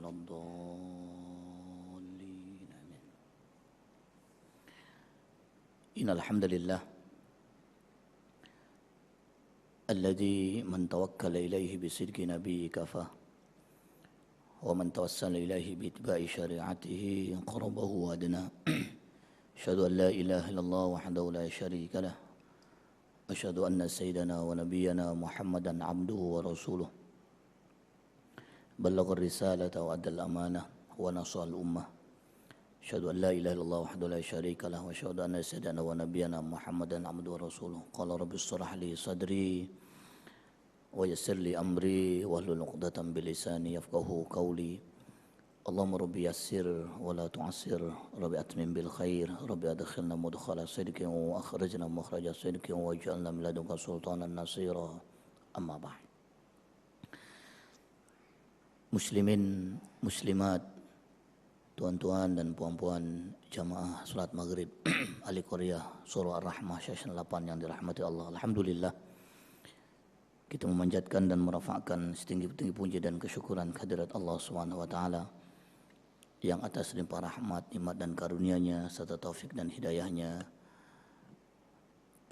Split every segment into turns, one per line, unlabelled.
ولا الضالين آمين. إن الحمد لله الذي من توكل إليه بصدق نبيه كفاه ومن توسل إليه باتباع شريعته قربه وأدناه. أشهد أن لا إله إلا الله وحده لا شريك له أشهد أن سيدنا ونبينا محمدا عبده ورسوله بلغ الرسالة وأدى الأمانة ونصح الأمة. أشهد أن لا إله إلا الله وحده لا شريك له وأشهد أن سيدنا ونبينا محمدا عبده ورسوله. قال رب اشرح لي صدري ويسر لي أمري واحلل عقدة من لساني يفقهوا قولي. اللهم ربي يسر ولا تعسر ربي أتمم بالخير ربي أدخلنا مدخل صدق وأخرجنا مخرج صدق واجعلنا من لدنك سلطانا نصيرا. أما بعد. Muslimin, muslimat, tuan-tuan dan puan-puan jamaah salat maghrib Ali Korea Surah Ar-Rahmah Season 8 yang dirahmati Allah. Alhamdulillah, kita memanjatkan dan merafakkan setinggi-tinggi puji dan kesyukuran kehadirat Allah Subhanahu wa taala yang atas limpah rahmat, nikmat dan karunia-Nya serta taufik dan hidayah-Nya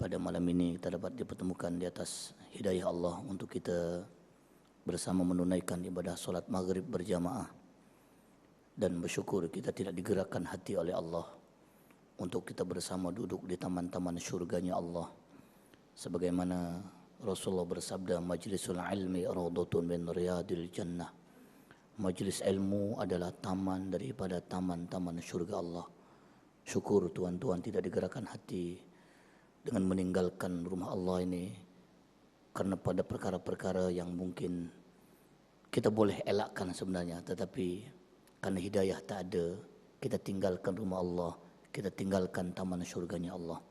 pada malam ini kita dapat dipertemukan di atas hidayah Allah untuk kita bersama menunaikan ibadah solat maghrib berjamaah dan bersyukur kita tidak digerakkan hati oleh Allah untuk kita bersama duduk di taman-taman syurganya Allah, sebagaimana Rasulullah bersabda, majlisul ilmi raudhatun min riyadil jannah. Majlis ilmu adalah taman daripada taman-taman syurga Allah. Syukur tuan-tuan tidak digerakkan hati dengan meninggalkan rumah Allah ini karena pada perkara-perkara yang mungkin kita boleh elakkan sebenarnya, tetapi karena hidayah tak ada, kita tinggalkan rumah Allah, kita tinggalkan taman syurganya Allah.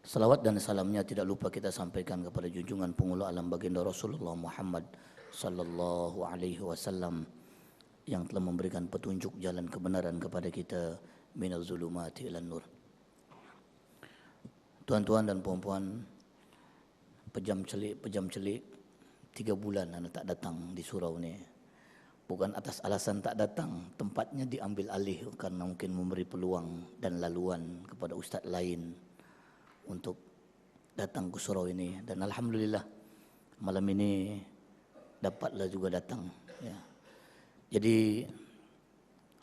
Salawat dan salamnya tidak lupa kita sampaikan kepada junjungan penghulu alam baginda Rasulullah Muhammad sallallahu alaihi wasallam yang telah memberikan petunjuk jalan kebenaran kepada kita minaz zulumati ilan nur. Tuan-tuan dan puan-puan, pejam celik 3 bulan anda tak datang di surau ni. Bukan atas alasan tak datang, tempatnya diambil alih karena mungkin memberi peluang dan laluan kepada ustaz lain untuk datang ke surau ini. Dan alhamdulillah malam ini dapatlah juga datang ya. Jadi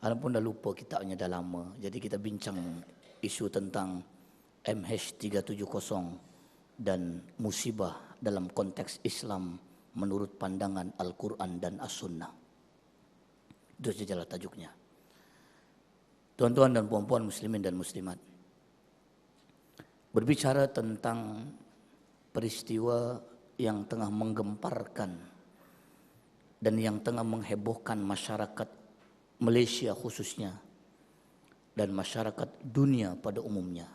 walaupun dah lupa kitabnya dah lama, jadi kita bincang isu tentang MH370 dan musibah dalam konteks Islam menurut pandangan Al-Quran dan As-Sunnah. Itu sajalah tajuknya. Tuan-tuan dan puan-puan muslimin dan muslimat, berbicara tentang peristiwa yang tengah menggemparkan dan yang tengah menghebohkan masyarakat Malaysia khususnya dan masyarakat dunia pada umumnya,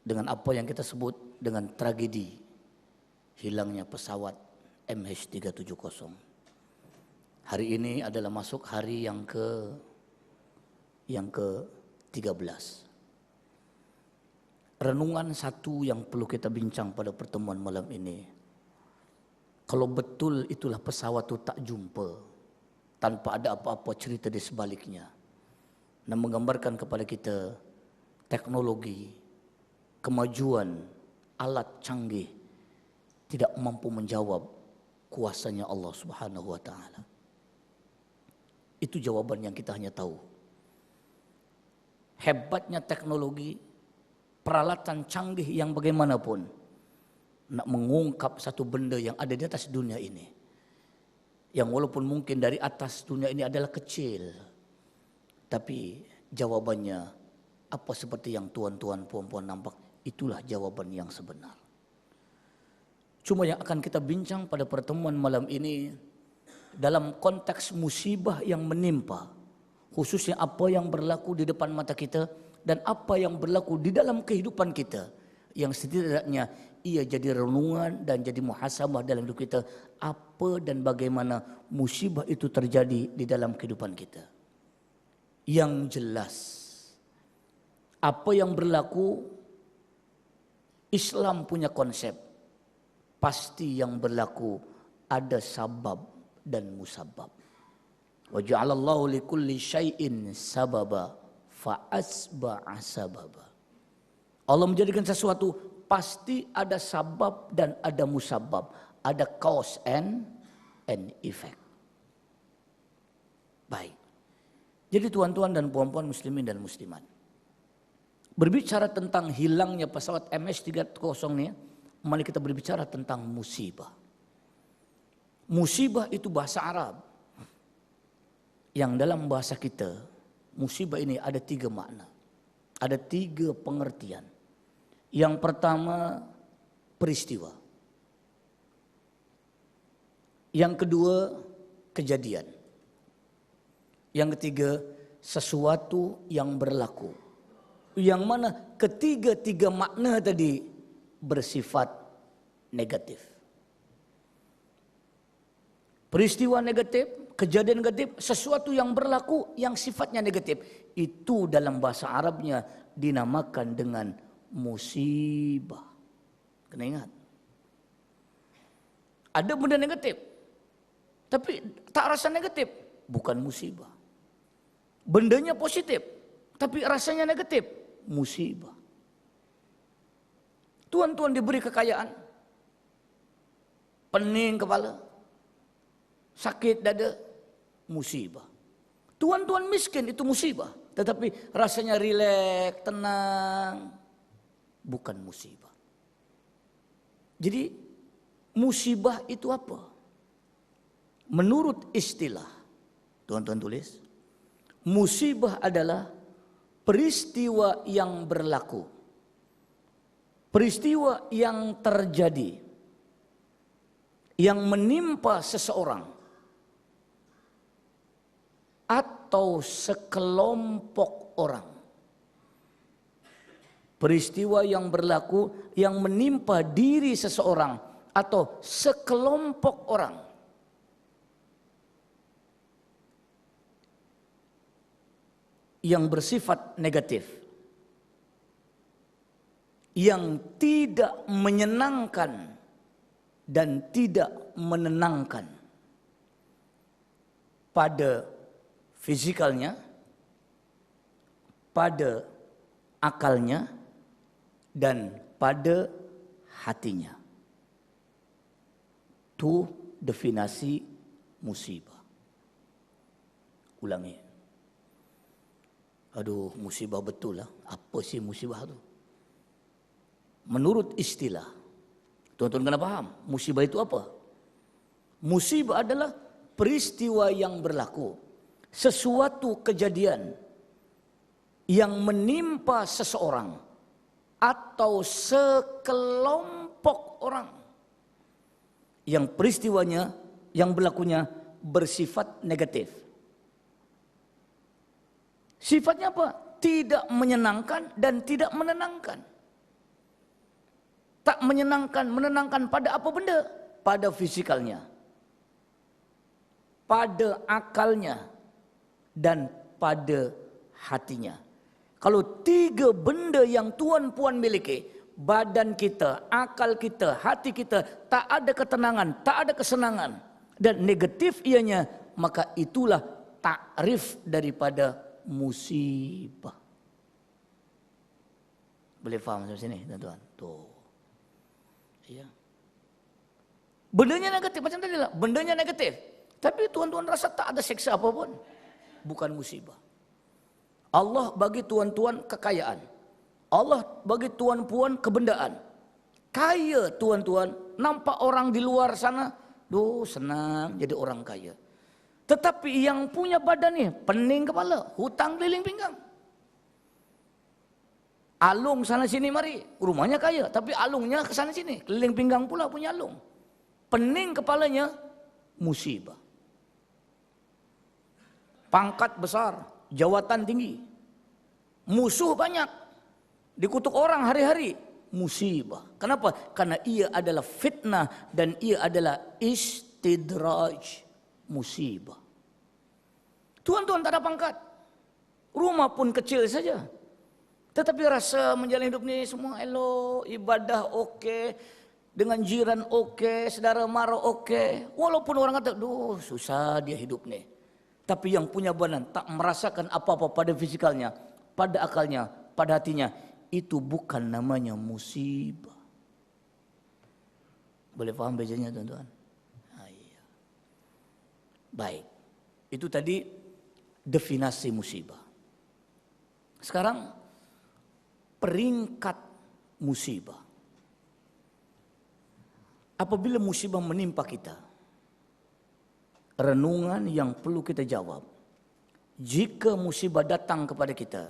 dengan apa yang kita sebut dengan tragedi hilangnya pesawat MH370. Hari ini adalah masuk hari yang ke-13. Renungan satu yang perlu kita bincang pada pertemuan malam ini, kalau betul itulah pesawat itu tak jumpa tanpa ada apa-apa cerita di sebaliknya, dan menggambarkan kepada kita teknologi, kemajuan, alat canggih tidak mampu menjawab kuasanya Allah Subhanahu wa taala. Itu jawaban yang kita hanya tahu. Hebatnya teknologi, peralatan canggih yang bagaimanapun nak mengungkap satu benda yang ada di atas dunia ini, yang walaupun mungkin dari atas dunia ini adalah kecil, tapi jawabannya apa seperti yang tuan-tuan puan-puan nampak, itulah jawaban yang sebenar. Cuma yang akan kita bincang pada pertemuan malam ini dalam konteks musibah yang menimpa, khususnya apa yang berlaku di depan mata kita dan apa yang berlaku di dalam kehidupan kita, yang setidaknya ia jadi renungan dan jadi muhasabah dalam hidup kita, apa dan bagaimana musibah itu terjadi di dalam kehidupan kita. Yang jelas, apa yang berlaku, Islam punya konsep, pasti yang berlaku ada sabab dan musabbab. Wa ja'alallahu likulli syai'in sababa fa asba'a sababa. Allah menjadikan sesuatu pasti ada sabab dan ada musabbab, ada cause and effect. Baik. Jadi tuan-tuan dan puan-puan muslimin dan muslimat, berbicara tentang hilangnya pesawat MH370 ini, mari kita berbicara tentang musibah. Musibah itu bahasa Arab. Yang dalam bahasa kita, musibah ini ada 3 makna. Ada 3 pengertian. Yang pertama, peristiwa. Yang kedua, kejadian. Yang ketiga, sesuatu yang berlaku. Yang mana ketiga-tiga makna tadi bersifat negatif. Peristiwa negatif, kejadian negatif, sesuatu yang berlaku yang sifatnya negatif. Itu dalam bahasa Arabnya dinamakan dengan musibah. Kena ingat. Ada benda negatif, tapi tak rasa negatif, bukan musibah. Bendanya positif, tapi rasanya negatif, musibah. Tuan-tuan diberi kekayaan, pening kepala, sakit dada, musibah. Tuan-tuan miskin itu musibah, tetapi rasanya rileks, tenang, bukan musibah. Jadi musibah itu apa? Menurut istilah, tuan-tuan tulis, musibah adalah peristiwa yang berlaku, peristiwa yang terjadi, yang menimpa seseorang atau sekelompok orang. Peristiwa yang berlaku yang menimpa diri seseorang atau sekelompok orang. Yang bersifat negatif, yang tidak menyenangkan dan tidak menenangkan pada fisikalnya, pada akalnya, dan pada hatinya. Itu definisi musibah. Ulangi. Aduh, musibah betul lah. Apa sih musibah itu? Menurut istilah, tuan-tuan kena paham, musibah itu apa? Musibah adalah peristiwa yang berlaku, sesuatu kejadian yang menimpa seseorang atau sekelompok orang yang peristiwanya, yang berlakunya bersifat negatif. Sifatnya apa? Tidak menyenangkan dan tidak menenangkan. Tak menyenangkan, menenangkan pada apa benda? Pada fisikalnya, pada akalnya, dan pada hatinya. Kalau 3 benda yang tuan-puan miliki, badan kita, akal kita, hati kita, tak ada ketenangan, tak ada kesenangan, dan negatif ianya, maka itulah takrif daripada musibah. Boleh faham sampai sini, tuan-tuan? Tuh. Ya. Bendanya negatif, macam tadi lah, bendanya negatif. Tapi tuan-tuan rasa tak ada seksa apapun. Bukan musibah. Allah bagi tuan-tuan kekayaan. Allah bagi tuan-puan kebendaan. Kaya tuan-tuan, nampak orang di luar sana, duh senang jadi orang kaya. Tetapi yang punya badan ni pening kepala, hutang keliling pinggang. Alung sana sini mari, rumahnya kaya, tapi alungnya ke sana sini, keliling pinggang pula punya alung. Pening kepalanya, musibah. Pangkat besar, jawatan tinggi, musuh banyak, dikutuk orang hari-hari, musibah. Kenapa? Karena ia adalah fitnah dan ia adalah istidraj. Musibah. Tuan-tuan tak ada pangkat, rumah pun kecil saja, tetapi rasa menjalani hidup ni semua elok, ibadah okey, Dengan jiran oke, saudara mara oke. Walaupun orang kata, duh susah dia hidup nih. Tapi yang punya badan tak merasakan apa-apa pada fisikalnya, pada akalnya, pada hatinya. Itu bukan namanya musibah. Boleh paham bedanya tuan-tuan? Nah, iya. Baik, itu tadi definisi musibah. Sekarang peringkat musibah. Apabila musibah menimpa kita, renungan yang perlu kita jawab. Jika musibah datang kepada kita,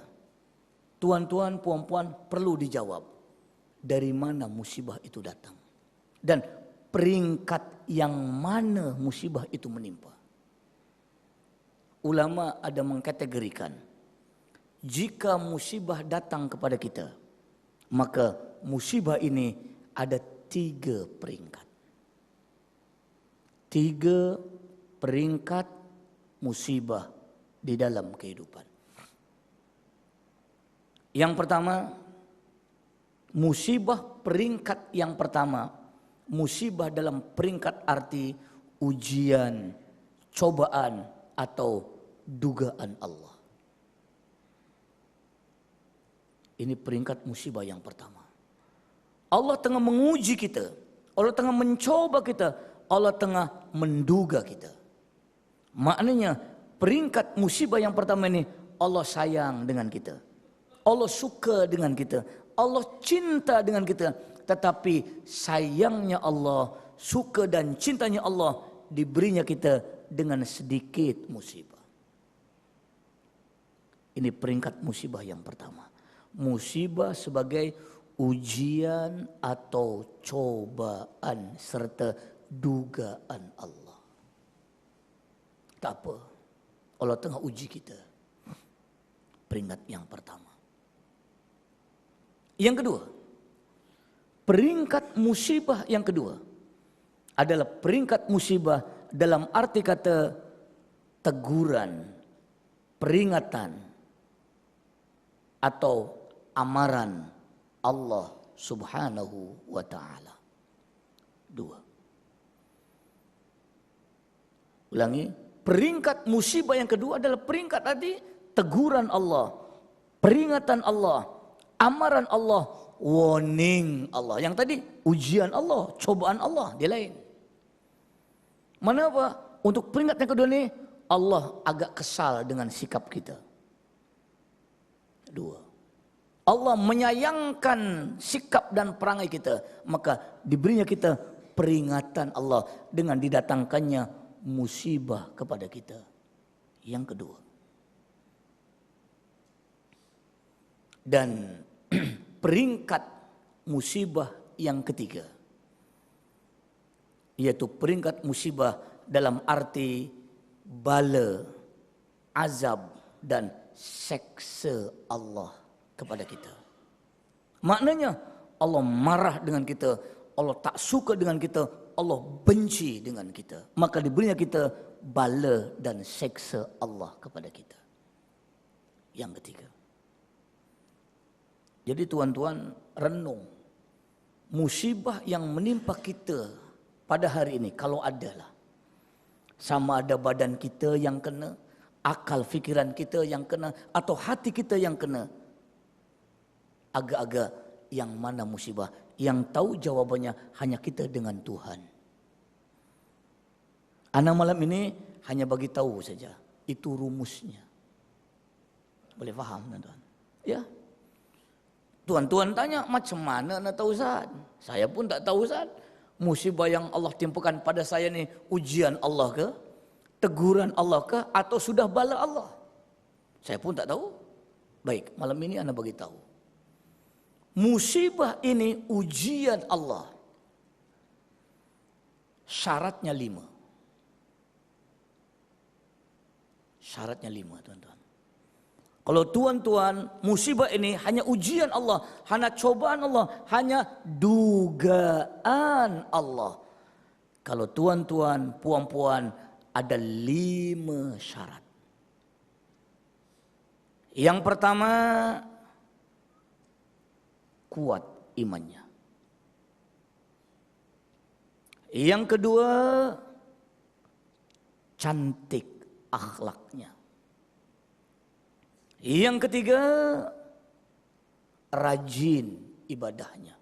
tuan-tuan, puan-puan perlu dijawab. Dari mana musibah itu datang? Dan peringkat yang mana musibah itu menimpa? Ulama ada mengkategorikan, jika musibah datang kepada kita, maka musibah ini ada 3 peringkat. 3 peringkat musibah di dalam kehidupan. Yang pertama, musibah peringkat yang pertama, musibah dalam peringkat arti ujian, cobaan atau dugaan Allah. Ini peringkat musibah yang pertama. Allah tengah menguji kita, Allah tengah mencoba kita, Allah tengah menduga kita. Maknanya peringkat musibah yang pertama ini, Allah sayang dengan kita, Allah suka dengan kita, Allah cinta dengan kita. Tetapi sayangnya Allah, suka dan cintanya Allah diberinya kita dengan sedikit musibah. Ini peringkat musibah yang pertama. Musibah sebagai ujian atau cobaan serta dugaan Allah. Tak apa, Allah tengah uji kita. Peringkat yang pertama. Yang kedua, peringkat musibah yang kedua adalah peringkat musibah dalam arti kata teguran, peringatan atau amaran Allah Subhanahu wa ta'ala. 2. Ulangi, peringkat musibah yang kedua adalah peringkat tadi teguran Allah, peringatan Allah, amaran Allah, warning Allah. Yang tadi ujian Allah, cobaan Allah, dia lain. Mana apa? Untuk peringkat yang kedua ini, Allah agak kesal dengan sikap kita. 2. Allah menyayangkan sikap dan perangai kita, maka diberinya kita peringatan Allah dengan didatangkannya musibah kepada kita. Yang kedua. Dan peringkat musibah yang ketiga, yaitu peringkat musibah dalam arti bala, azab dan seksa Allah kepada kita. Maknanya Allah marah dengan kita, Allah tak suka dengan kita, Allah benci dengan kita. Maka diberinya kita bala dan seksa Allah kepada kita. Yang ketiga. Jadi tuan-tuan renung, musibah yang menimpa kita pada hari ini kalau adalah, sama ada badan kita yang kena, akal fikiran kita yang kena, atau hati kita yang kena. Agak-agak yang mana musibah, yang tahu jawabannya hanya kita dengan Tuhan. Ana malam ini hanya bagi tahu saja, itu rumusnya. Boleh faham tuan-tuan? Ya. Tuan-tuan tanya macam mana nak tahu Ustaz? Saya pun tak tahu Ustaz. Musibah yang Allah timpakan pada saya ni ujian Allah ke? Teguran Allah ke? Atau sudah bala Allah? Saya pun tak tahu. Baik, malam ini ana bagi tahu. Musibah ini ujian Allah. Syaratnya 5. Syaratnya 5 tuan-tuan. Kalau tuan-tuan musibah ini hanya ujian Allah, hanya cobaan Allah, hanya dugaan Allah. Kalau tuan-tuan, puan-puan ada 5 syarat. Yang pertama, kuat imannya. Yang kedua, cantik akhlaknya. Yang ketiga, rajin ibadahnya.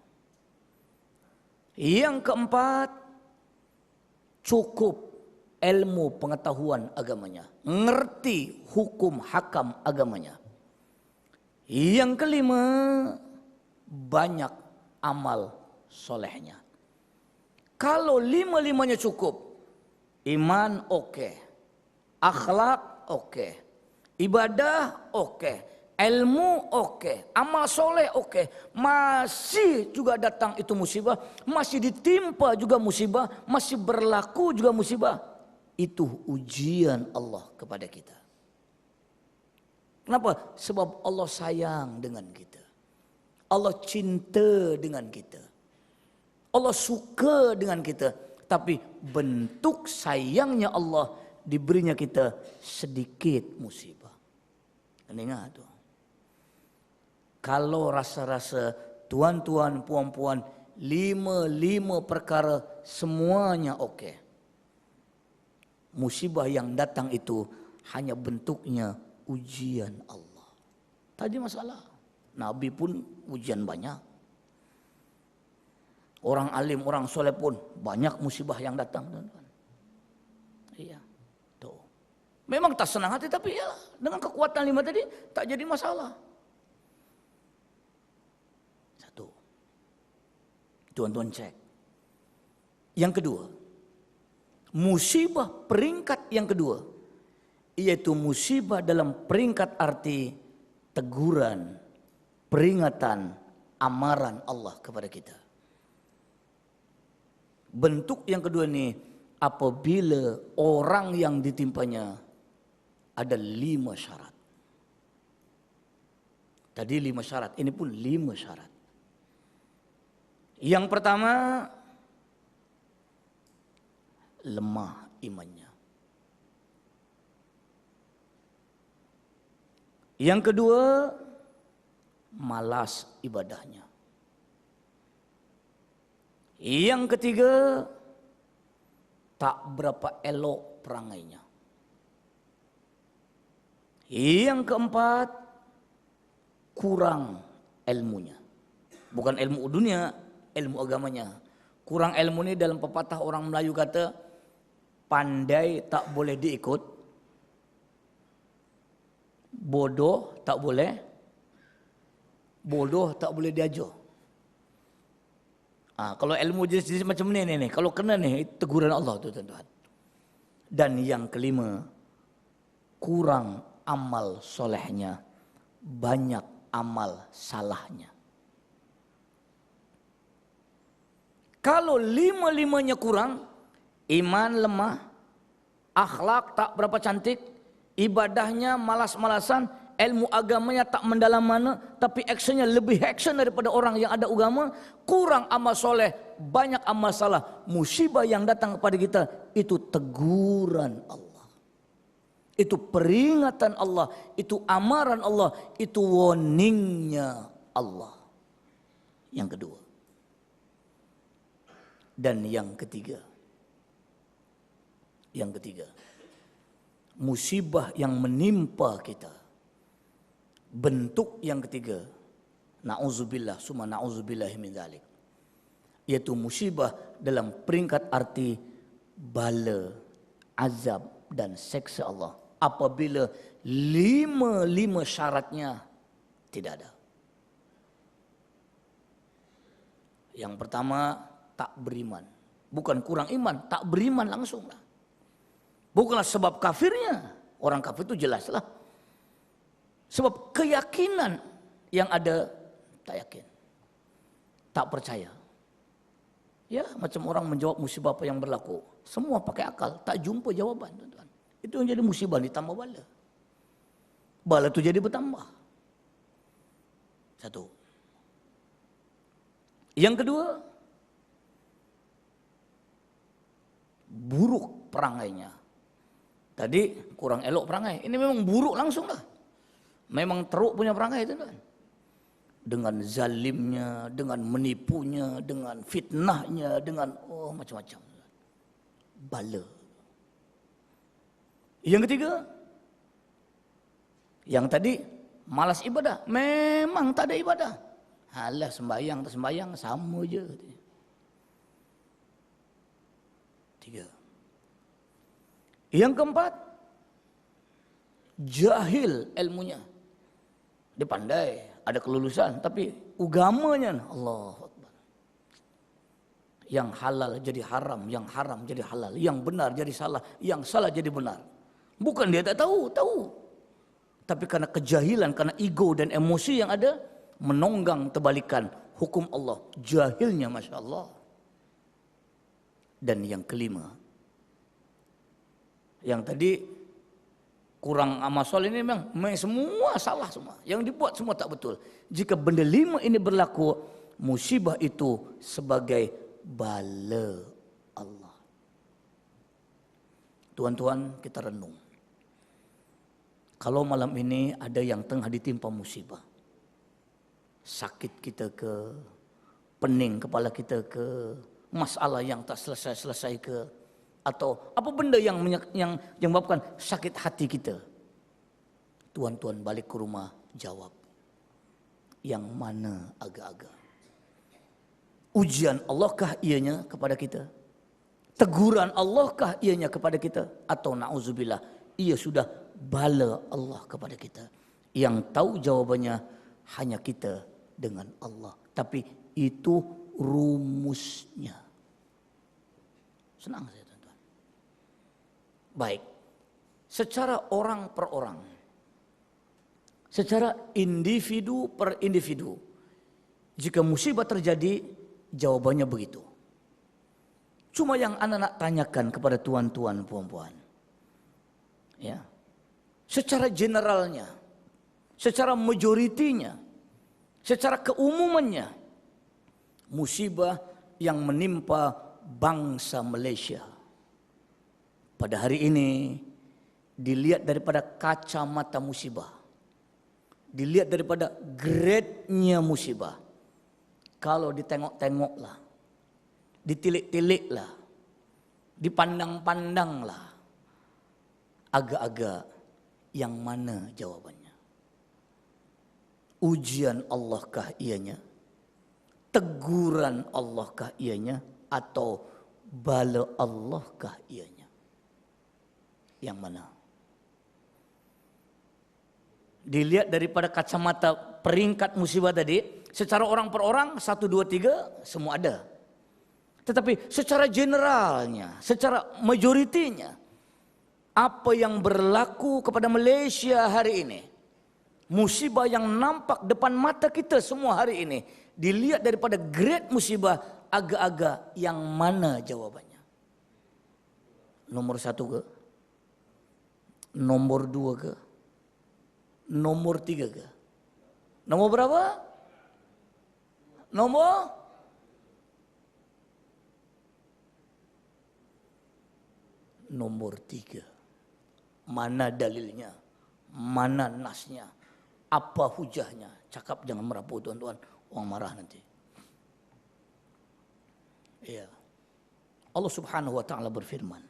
Yang keempat, cukup ilmu pengetahuan agamanya, ngerti hukum hakam agamanya. Yang kelima, banyak amal solehnya. Kalau lima-limanya cukup, iman oke, akhlak oke, ibadah oke, ilmu oke, amal soleh oke, masih juga datang itu musibah, masih ditimpa juga musibah, masih berlaku juga musibah, itu ujian Allah kepada kita. Kenapa? Sebab Allah sayang dengan kita, Allah cinta dengan kita, Allah suka dengan kita. Tapi bentuk sayangnya Allah, diberinya kita sedikit musibah. Ingat tuh. Kalau rasa-rasa tuan-tuan, puan-puan, lima perkara semuanya oke. Musibah yang datang itu hanya bentuknya ujian Allah. Tadi masalah. Nabi pun ujian banyak. Orang alim, orang soleh pun banyak musibah yang datang, teman-teman. Iya, tuh. Memang tak senang hati, tapi ya dengan kekuatan lima tadi tak jadi masalah. Satu, tuan-tuan cek. Yang kedua, musibah peringkat yang kedua, yaitu musibah dalam peringkat arti teguran, peringatan, amaran Allah kepada kita. Bentuk yang kedua ini, apabila orang yang ditimpanya ada 5 syarat. Tadi 5 syarat, ini pun 5 syarat. Yang pertama, lemah imannya. Yang kedua, malas ibadahnya. Yang ketiga, tak berapa elok perangainya. Yang keempat, kurang ilmunya. Bukan ilmu dunia, ilmu agamanya. Kurang ilmu ini dalam pepatah orang Melayu kata, pandai tak boleh diikut, bodoh tak boleh diajar. Kalau ilmu jenis-jenis macam ni nih, kalau kena nih teguran Allah tuh tuan-tuan. Dan yang kelima, kurang amal solehnya, banyak amal salahnya. Kalau lima-limanya kurang, iman lemah, akhlak tak berapa cantik, ibadahnya malas-malasan, ilmu agamanya tak mendalam mana, tapi actionnya lebih action daripada orang yang ada agama, kurang amal soleh, banyak amal salah. Musibah yang datang kepada kita itu teguran Allah, itu peringatan Allah, itu amaran Allah, itu warningnya Allah. Yang kedua. Dan yang ketiga, musibah yang menimpa kita, bentuk yang ketiga, na'udzubillah summa na'udzubillah min dzalik, yaitu musibah dalam peringkat arti bala, azab dan seksa Allah apabila lima syaratnya tidak ada. Yang pertama, tak beriman. Bukan kurang iman, tak beriman langsung lah. Bukanlah sebab kafirnya, orang kafir itu jelaslah. Sebab keyakinan yang ada tak yakin, tak percaya. Ya, macam orang menjawab musibah apa yang berlaku, semua pakai akal, tak jumpa jawaban, tuan-tuan. Itu yang jadi musibah, ditambah bala. Bala itu jadi bertambah. Satu. Yang kedua, buruk perangainya. Tadi kurang elok perangai, ini memang buruk langsung lah. Memang teruk punya perangai itu kan. Dengan zalimnya, dengan menipunya, dengan fitnahnya, dengan macam-macam. bala. Yang ketiga, yang tadi malas ibadah, memang tak ada ibadah. Alah sembahyang tak sembahyang sama je. Tiga. Yang keempat, jahil ilmunya. Dia pandai, ada kelulusan, tapi ugamanya Allahu Akbar. Yang halal jadi haram, yang haram jadi halal, yang benar jadi salah, yang salah jadi benar. Bukan dia tak tahu, tahu. Tapi karena kejahilan, karena ego dan emosi yang ada, menonggang terbalikan hukum Allah. Jahilnya Masya Allah. Dan yang kelima, yang tadi kurang amal soleh ini memang semua salah semua. Yang dibuat semua tak betul. Jika benda lima ini berlaku, musibah itu sebagai bala Allah. Tuan-tuan, kita renung. Kalau malam ini ada yang tengah ditimpa musibah, sakit kita ke, pening kepala kita ke, masalah yang tak selesai-selesai ke, atau apa benda yang menyebabkan sakit hati kita, tuan-tuan balik ke rumah jawab, yang mana agak-agak? Ujian Allahkah ianya kepada kita? Teguran Allahkah ianya kepada kita? Atau na'udzubillah, ia sudah bala Allah kepada kita? Yang tahu jawabannya hanya kita dengan Allah. Tapi itu rumusnya. Senang saya tuan-tuan. Baik, secara orang per orang, secara individu per individu, jika musibah terjadi, jawabannya begitu. Cuma yang anak nak tanyakan kepada tuan-tuan puan-puan, ya, secara generalnya, secara majoritinya, secara keumumannya, musibah yang menimpa bangsa Malaysia pada hari ini dilihat daripada kacamata musibah, dilihat daripada grade-nya musibah. Kalau ditengok-tengoklah, ditilik-tiliklah, dipandang-pandanglah, agak-agak yang mana jawabannya? Ujian Allahkah ianya? Teguran Allahkah ianya? Atau bala Allahkah ianya? Yang mana? Dilihat daripada kacamata peringkat musibah tadi, secara orang per orang, 1, 2, 3, semua ada. Tetapi secara generalnya, secara majoritinya, apa yang berlaku kepada Malaysia hari ini, musibah yang nampak depan mata kita semua hari ini, dilihat daripada grade musibah, agak-agak yang mana jawabannya? Nomor 1 ke? Nomor 2 ke? Nomor 3 ke? Nomor berapa? Nomor 3. Mana dalilnya? Mana nasnya? Apa hujahnya? Cakap jangan merapu tuan-tuan, orang marah nanti. Ya. Allah Subhanahu wa taala berfirman.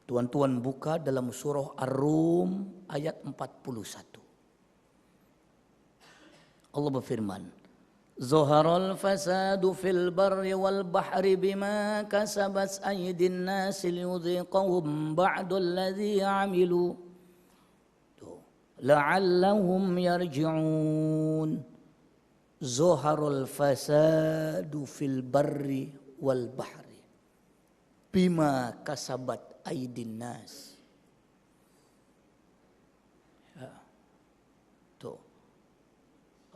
Tuan-tuan buka dalam surah Ar-Rum ayat 41. Allah berfirman, Zaharal fasadu fil barri wal bahri bima kasabat aydin nasi liyudhiqahum ba'dal ladzi 'amilu la'allahum yarji'un. Zaharal fasadu fil barri wal bahri bima kasabat aydin nas.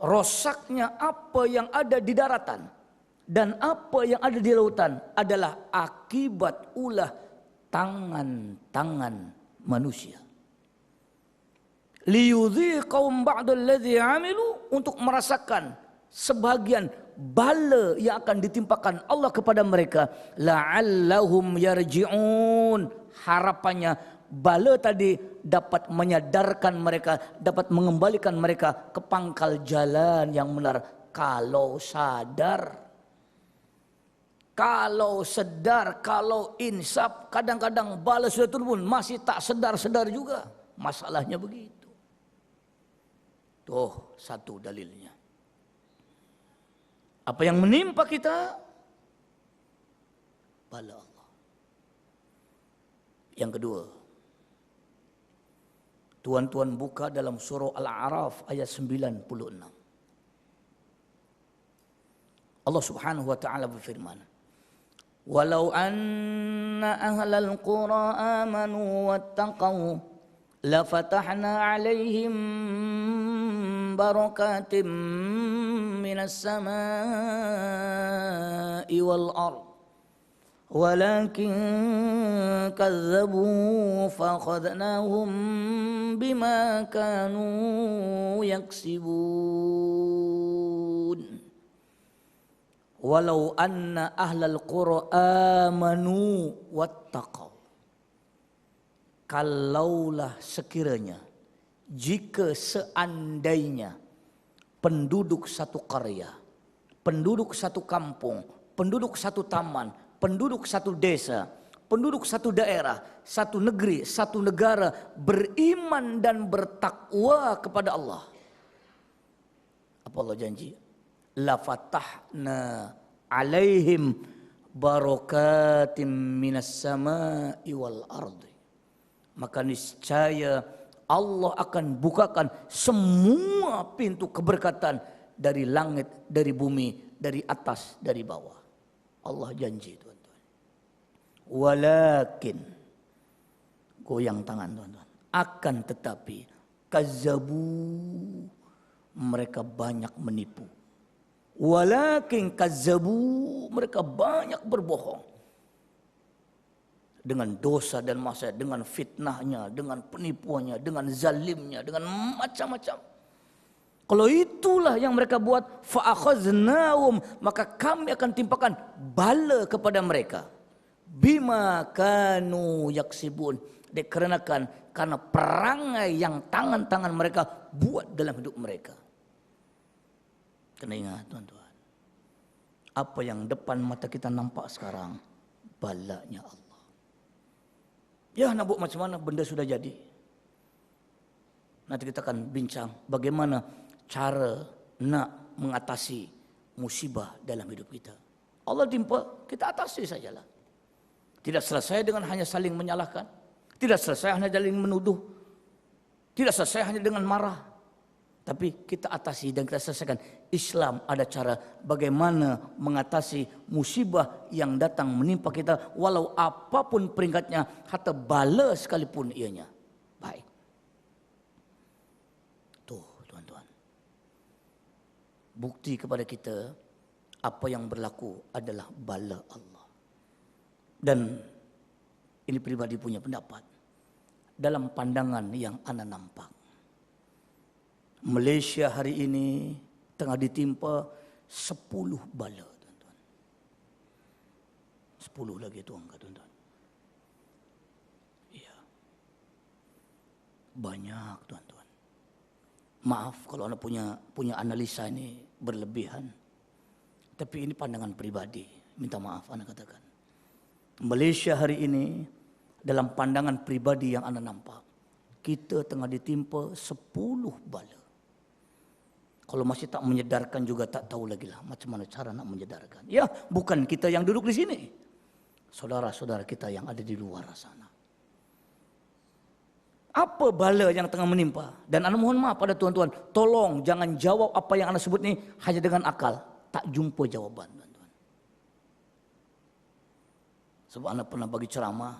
Rosaknya apa yang ada di daratan dan apa yang ada di lautan adalah akibat ulah tangan-tangan manusia. Liyudhiqahum ba'dal ladzi 'amilu, untuk merasakan sebagian bala yang akan ditimpakan Allah kepada mereka. La'allahum yarji'un, harapannya bala tadi dapat menyadarkan mereka, dapat mengembalikan mereka ke pangkal jalan yang benar kalau sadar. Kalau sedar, kalau insaf, kadang-kadang bala sudah turun, masih tak sedar-sedar juga. Masalahnya begitu. Tuh satu dalilnya. Apa yang menimpa kita? Bala Allah. Yang kedua, Tuhan buka dalam surah Al-A'raf ayat 96. Allah Subhanahu wa taala berfirman, "Walau anna ahlal qura amanu wattaqau lafatahna 'alaihim barakatim minas samaa'i wal ardh walakin kazzabu fakhadnahum bima kanu yaksibun." Walau anna ahlal qura amanu wattaqau. Kalaulah sekiranya, jika seandainya penduduk satu qarya, penduduk satu kampung, penduduk satu taman, penduduk satu desa, penduduk satu daerah, satu negeri, satu negara beriman dan bertakwa kepada Allah. Apa Allah janji? La fatahna alaihim barakatim minas sama'i wal ardi. Maka niscaya Allah akan bukakan semua pintu keberkatan dari langit, dari bumi, dari atas, dari bawah. Allah janji, tuan-tuan. Walakin, goyang tangan tuan-tuan, akan tetapi kazzabu, mereka banyak menipu. Walakin kazzabu, mereka banyak berbohong. Dengan dosa dan maksiat, dengan fitnahnya, dengan penipuannya, dengan zalimnya, dengan macam-macam. Kalau itulah yang mereka buat, fa'akhaznahum, maka kami akan timpakan bala kepada mereka. Bima kanu yaksibun, dikarenakan karena perangai yang tangan-tangan mereka buat dalam hidup mereka. Kena ingat tuan-tuan, apa yang depan mata kita nampak sekarang, balanya Allah. Ya nak buat macam mana, benda sudah jadi. Nanti kita akan bincang bagaimana cara nak mengatasi musibah dalam hidup kita. Allah timpa, kita atasi sajalah. Tidak selesai dengan hanya saling menyalahkan. Tidak selesai hanya saling menuduh. Tidak selesai hanya dengan marah. Tapi kita atasi dan kita selesaikan. Islam ada cara bagaimana mengatasi musibah yang datang menimpa kita. Walau apapun peringkatnya, hatta bala sekalipun ianya. Baik. Tuh tuan-tuan. Bukti kepada kita apa yang berlaku adalah bala Allah. Dan ini pribadi punya pendapat. Dalam pandangan yang ana nampak, Malaysia hari ini tengah ditimpa 10 bala, tuan-tuan. 10 lagi itu angka, tuan-tuan. Iya. Banyak, tuan-tuan. Maaf kalau anda punya analisa ini berlebihan. Tapi ini pandangan pribadi. Minta maaf anda katakan. Malaysia hari ini dalam pandangan pribadi yang anda nampak, kita tengah ditimpa 10 bala. Kalau masih tak menyedarkan juga tak tahu lagi lah macam mana cara nak menyedarkan. Ya, bukan kita yang duduk di sini. Saudara-saudara kita yang ada di luar sana. Apa bala yang tengah menimpa? Dan anda mohon maaf pada tuan-tuan, tolong jangan jawab apa yang anda sebut ini hanya dengan akal. Tak jumpa jawaban, tuan-tuan. Sebab anda pernah bagi ceramah,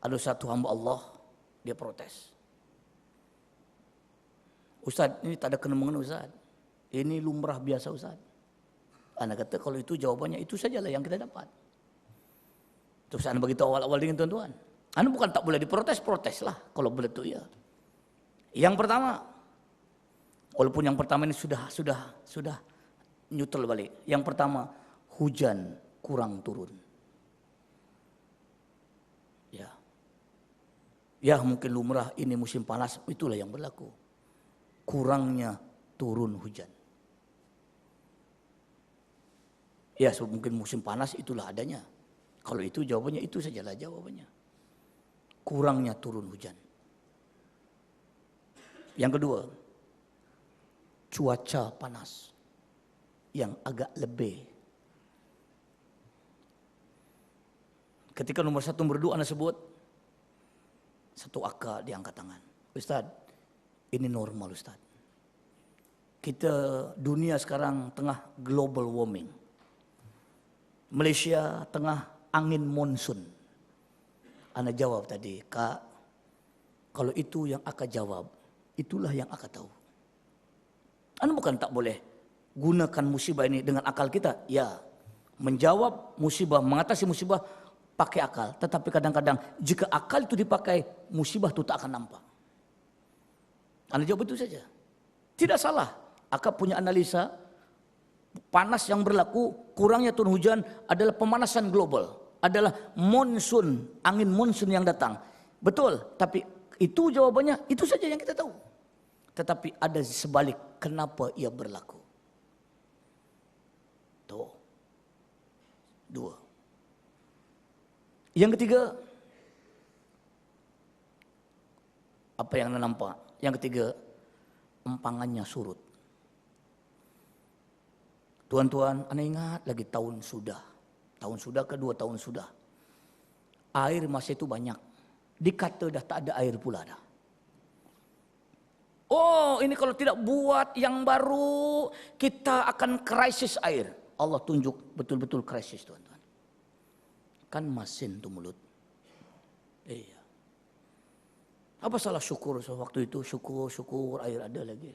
ada satu hamba Allah, dia protes. Ustaz, ini tak ada kena-mengena Ustaz. Ini lumrah biasa Ustaz. Anda kata kalau itu jawabannya itu sajalah yang kita dapat. Terus anda beritahu awal-awal dengan tuan-tuan. Anda bukan tak boleh diprotes, proteslah kalau boleh itu ya. Yang pertama, walaupun yang pertama ini sudah neutral balik. Yang pertama, hujan kurang turun. Ya. Ya mungkin lumrah ini musim panas, itulah yang berlaku. Kurangnya turun hujan. Ya mungkin musim panas itulah adanya. Kalau itu jawabannya itu sajalah jawabannya. Kurangnya turun hujan. Yang kedua, cuaca panas yang agak lebih. Ketika nomor 1 nomor 2 Anda sebut, satu akal diangkat tangan. Ustaz, ini normal Ustaz. Kita dunia sekarang tengah global warming. Malaysia tengah angin monsun. Anda jawab tadi, Kak, kalau itu yang Aka jawab, itulah yang Aka tahu. Anda bukan tak boleh gunakan musibah ini dengan akal kita. Ya, menjawab musibah, mengatasi musibah pakai akal. Tetapi kadang-kadang jika akal itu dipakai, musibah itu tak akan nampak. Anda jawab itu saja. Tidak salah. Aka punya analisa, panas yang berlaku, kurangnya turun hujan adalah pemanasan global. Adalah monsun, angin monsun yang datang. Betul, tapi itu jawabannya, itu saja yang kita tahu. Tetapi ada sebalik, kenapa ia berlaku. Tuh. 2. Yang ketiga, apa yang Anda nampak? Yang ketiga, empangannya surut. Tuan-tuan, Anda ingat lagi tahun sudah ke 2 tahun sudah. Air masih itu banyak. Dikata dah tak ada air pula dah. Oh, ini kalau tidak buat yang baru, kita akan krisis air. Allah tunjuk betul-betul krisis, tuan-tuan. Kan masin tu mulut. Iya. Apa salah syukur waktu itu? Syukur air ada lagi.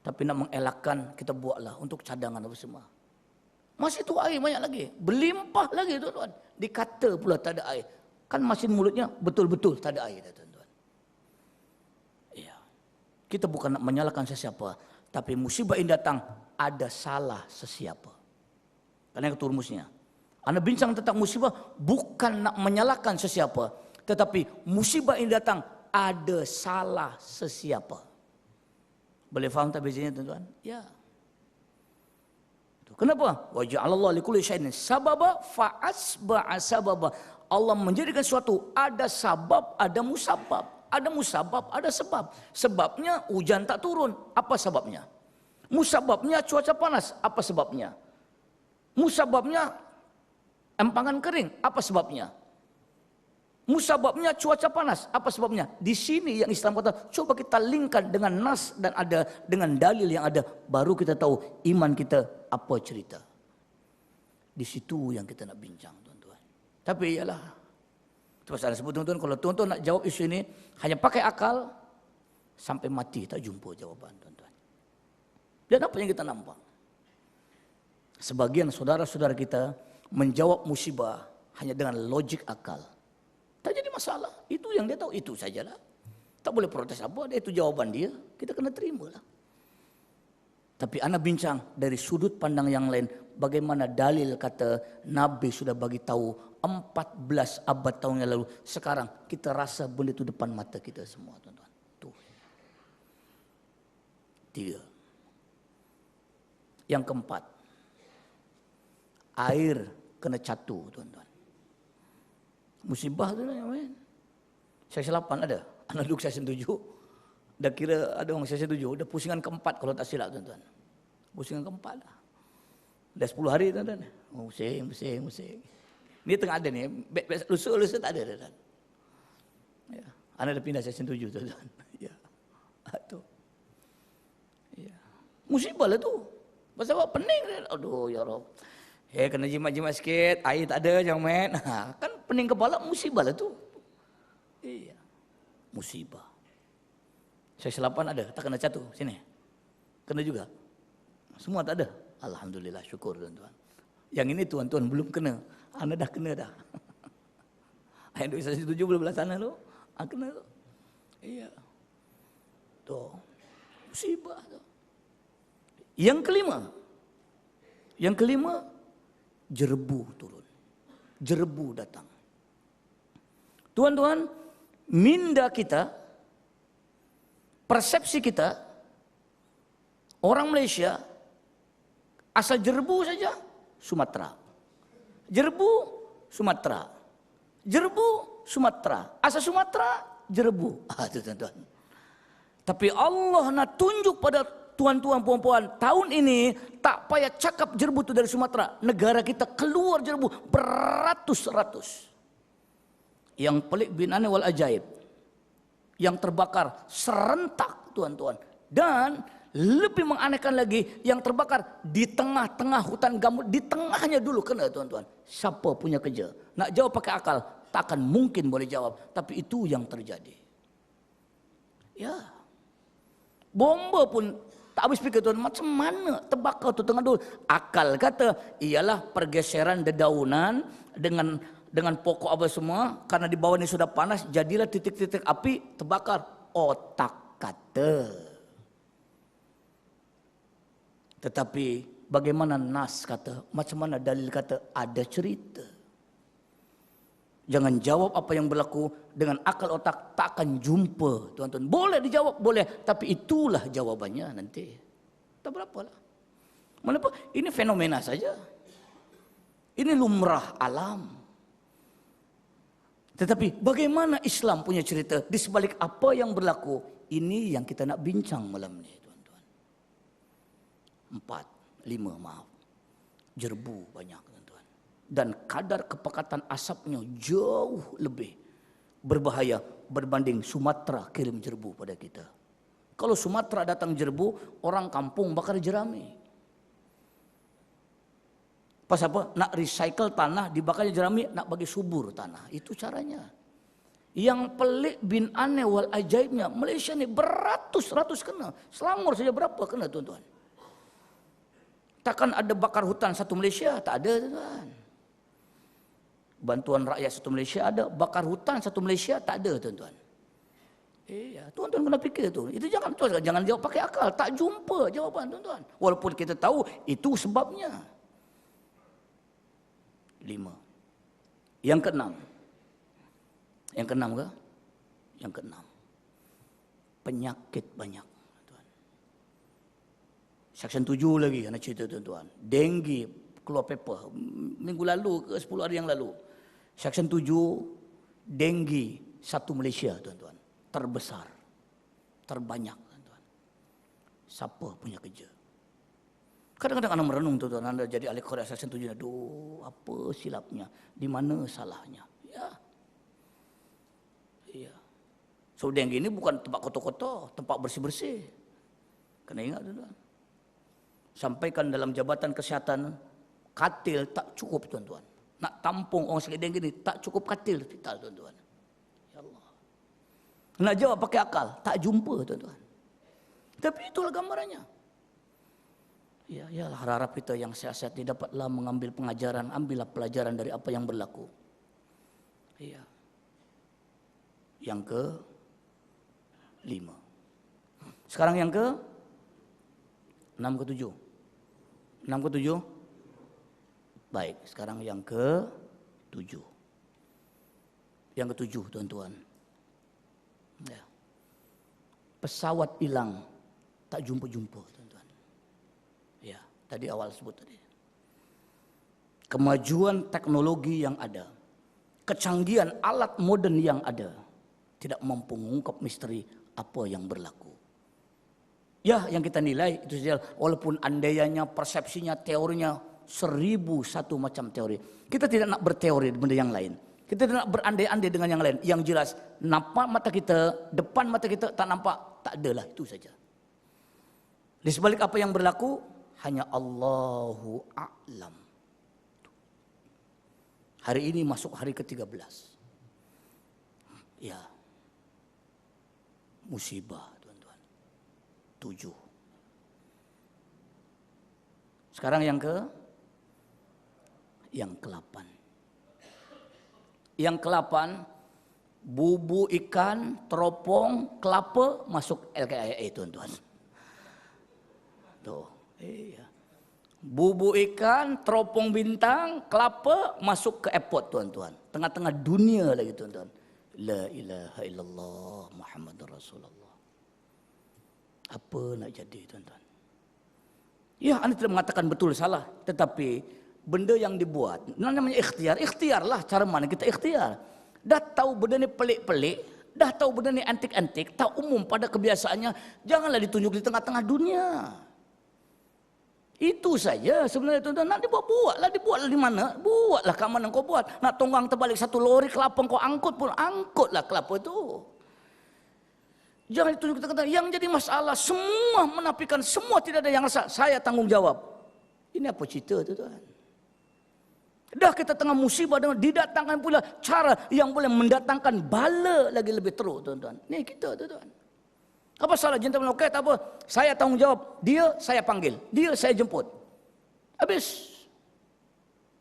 Tapi nak mengelakkan, kita buatlah untuk cadangan apa semua. Masih itu air banyak lagi. Berlimpah lagi tuan-tuan. Dikata pula tak ada air. Kan masin mulutnya betul-betul tak ada air tuan-tuan. Iya. Kita bukan nak menyalahkan sesiapa. Tapi musibah ini datang, ada salah sesiapa. Karena itu rumusnya. Anda bincang tentang musibah, bukan nak menyalahkan sesiapa. Tetapi musibah ini datang, ada salah sesiapa. Boleh faham tak bezanya tuan-tuan? Ya. Kenapa? Wa ja'alallahu likulli syai'in sababa fa asba'a sababa. Allah menjadikan suatu ada sabab, ada musabab. Ada musabab, ada sebab. Sebabnya hujan tak turun. Apa sebabnya? Musababnya cuaca panas. Apa sebabnya? Musababnya empangan kering. Apa sebabnya? Musababnya cuaca panas. Apa sebabnya? Di sini yang Islam kata, coba kita linkkan dengan nas dan ada dengan dalil yang ada, baru kita tahu iman kita apa cerita. Di situ yang kita nak bincang, tuan-tuan. Tapi ialah, terus saya sebut tuan-tuan, kalau tuan-tuan nak jawab isu ini hanya pakai akal, sampai mati tak jumpa jawaban, tuan-tuan. Dan apa yang kita nampak? Sebagian saudara-saudara kita menjawab musibah hanya dengan logik akal. Tak jadi masalah. Itu yang dia tahu, itu sajalah. Tak boleh protes apa, itu jawaban dia. Kita kena terimalah. Tapi anak bincang dari sudut pandang yang lain. Bagaimana dalil kata Nabi sudah bagi tahu 14 abad tahun yang lalu. Sekarang kita rasa benda itu depan mata kita semua, tuan-tuan. Tuh. 3. Yang keempat. Air kena catu, tuan-tuan. Musibah tu lah yang main. Seksi 8 ada. Anak duduk seksi 7. Dah kira ada orang seksi 7. Dah pusingan keempat kalau tak silap, tuan-tuan. Pusingan keempat lah. Dah 10 hari, tuan-tuan. Oh, pusing. Ni tengah ada ni. Lusa tak ada, tuan-tuan. Ya. Anak dah pindah seksi 7, tuan-tuan. Ya. Tu. Ya. Musibah lah tu. Pasal apa? Pening. Aduh, ya Rabb. Kena jimat-jimat sikit, air tak ada, jangan main. Kan pening kepala, musibah lah tu. Iya, musibah. Seksi 8 ada, tak kena catu, sini. Kena juga. Semua tak ada. Alhamdulillah, syukur tuan-tuan. Yang ini tuan-tuan belum kena. Anda dah kena dah. Ayat 7 belum belah sana tu. Kena tu. Iya. Tuh. Musibah tu. Yang kelima, jerebu turun. Jerebu datang. Tuan-tuan, minda kita, persepsi kita, orang Malaysia, asal jerebu saja, Sumatera. Jerbu, Sumatera. Jerbu, Sumatera. Asal Sumatera, Jerbu. Itu tuan-tuan. Tapi Allah nak tunjuk pada tuan-tuan puan-puan, tahun ini tak payah cakap Jerbu itu dari Sumatera. Negara kita keluar Jerbu beratus-ratus. Yang pelik bin aneh wal ajaib. Yang terbakar serentak tuan-tuan. Dan lebih menganehkan lagi, yang terbakar di tengah-tengah hutan gambut, di tengahnya dulu kena tuan-tuan. Siapa punya kerja? Nak jawab pakai akal, tak akan mungkin boleh jawab. Tapi itu yang terjadi. Ya, bomba pun tak habis pikir tuan, macam mana terbakar tu tengah dulu. Akal kata, ialah pergeseran dedaunan dengan pokok apa semua, karena di bawah ini sudah panas, jadilah titik-titik api terbakar. Otak kata. Tetapi bagaimana nas kata, macam mana dalil kata, ada cerita. Jangan jawab apa yang berlaku dengan akal otak, tak akan jumpa tuan-tuan. Boleh dijawab, boleh, tapi itulah jawabannya nanti. Tak berapa lah. Mengapa? Ini fenomena saja. Ini lumrah alam. Tetapi bagaimana Islam punya cerita di sebalik apa yang berlaku? Ini yang kita nak bincang malam ni. 4, 5 maaf. Jerbu banyak tuan-tuan. Dan kadar kepekatan asapnya jauh lebih berbahaya berbanding Sumatera kirim jerbu pada kita. Kalau Sumatera datang jerbu, orang kampung bakar jerami. Pas apa? Nak recycle tanah, dibakarnya jerami, nak bagi subur tanah. Itu caranya. Yang pelik bin aneh wal ajaibnya, Malaysia ni beratus-ratus kena. Selangor saja berapa kena tuan-tuan. Takkan ada bakar hutan satu Malaysia? Tak ada tuan. Bantuan rakyat satu Malaysia ada, bakar hutan satu Malaysia tak ada tuan-tuan. Iya, tuan-tuan kena fikir tu. Itu jangan jawab pakai akal, tak jumpa jawapan tuan-tuan. Walaupun kita tahu itu sebabnya. 5. Yang keenam. Yang keenam ke? Yang keenam. Penyakit banyak. Section 7 lagi anak cerita tuan-tuan. Denggi keluar paper minggu lalu ke 10 hari yang lalu. Section 7 denggi satu Malaysia tuan-tuan. Terbesar. Terbanyak tuan-tuan. Siapa punya kerja? Kadang-kadang anda merenung tuan-tuan, anda jadi ahli Korea Section 7. Aduh, apa silapnya? Di mana salahnya? Ya. Iya. So denggi ini bukan tempat kotor-kotor, tempat bersih-bersih. Kena ingat tuan-tuan. Sampaikan dalam jabatan kesihatan, katil tak cukup tuan-tuan. Nak tampung orang sakit denggi ni tak cukup katil hospital tuan-tuan. Ya Allah. Nak jawab pakai akal, tak jumpa tuan-tuan. Tapi itulah gambarannya. Ya, yalah harap kita yang sehat-sehat ini dapatlah mengambil pengajaran, ambillah pelajaran dari apa yang berlaku. Iya. Yang ke 5. Sekarang yang ke 6 ke 7. 6 ke 7? Baik, sekarang yang ke 7. Yang ke 7 tuan-tuan. Ya. Pesawat hilang, tak jumpa-jumpa tuan-tuan. Ya, tadi awal sebut tadi. Kemajuan teknologi yang ada, kecanggihan alat modern yang ada, tidak mampu mengungkap misteri apa yang berlaku. Ya, yang kita nilai itu saja, walaupun andaiannya, persepsinya, teorinya 1001 macam teori. Kita tidak nak berteori benda yang lain. Kita tidak nak berandai-andai dengan yang lain. Yang jelas, nampak mata kita, depan mata kita tak nampak, tak adalah, itu saja. Di sebalik apa yang berlaku, hanya Allahu a'lam. Hari ini masuk hari ke-13. Ya. Musibah. 7. Sekarang yang ke-8. Yang ke-8, bubu ikan, teropong, kelapa masuk LKIA tuan-tuan. Tuh, iya. Bubu ikan, teropong bintang, kelapa masuk ke airport tuan-tuan. Tengah-tengah dunia lagi tuan-tuan. La ilaha illallah Muhammadur Rasulullah. Apa nak jadi tuan-tuan? Ya, anda tidak mengatakan betul salah, tetapi benda yang dibuat. Namanya ikhtiar. Ikhtiarlah cara mana kita ikhtiar. Dah tahu benda ni pelik-pelik, dah tahu benda ni antik-antik, tak umum pada kebiasaannya, janganlah ditunjuk di tengah-tengah dunia. Itu saja sebenarnya tuan-tuan. Nak dibuat-buatlah di mana? Buatlah kat mana kau buat. Nak tonggang terbalik satu lori kelapa kau angkut pun, angkutlah kelapa itu. Jangan ditunjuk tengah-tengah. Yang jadi masalah semua menafikan, semua tidak ada yang rasa saya tanggung jawab. Ini apa cerita tuan-tuan? Dah kita tengah musibah dengan didatangkan pula cara yang boleh mendatangkan bala lagi lebih teruk tuan-tuan. Ni kita tuan-tuan. Apa salah gentleman? Okey, tak apa. Saya tanggung jawab. Dia saya panggil. Dia saya jemput. Habis.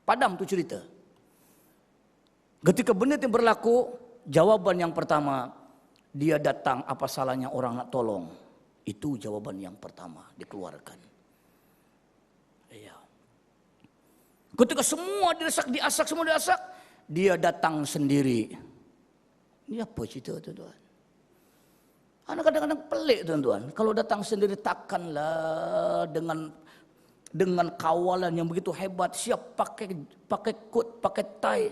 Padam tu cerita. Ketika benda itu berlaku, jawaban yang pertama, dia datang, apa salahnya orang nak tolong. Itu jawaban yang pertama dikeluarkan. Ya. Ketika semua diasak, semua diasak, dia datang sendiri. Ini apa cerita tuan-tuan? Anak kadang-kadang pelik tuan-tuan. Kalau datang sendiri takkanlah dengan kawalan yang begitu hebat, siap pakai coat, pakai tie,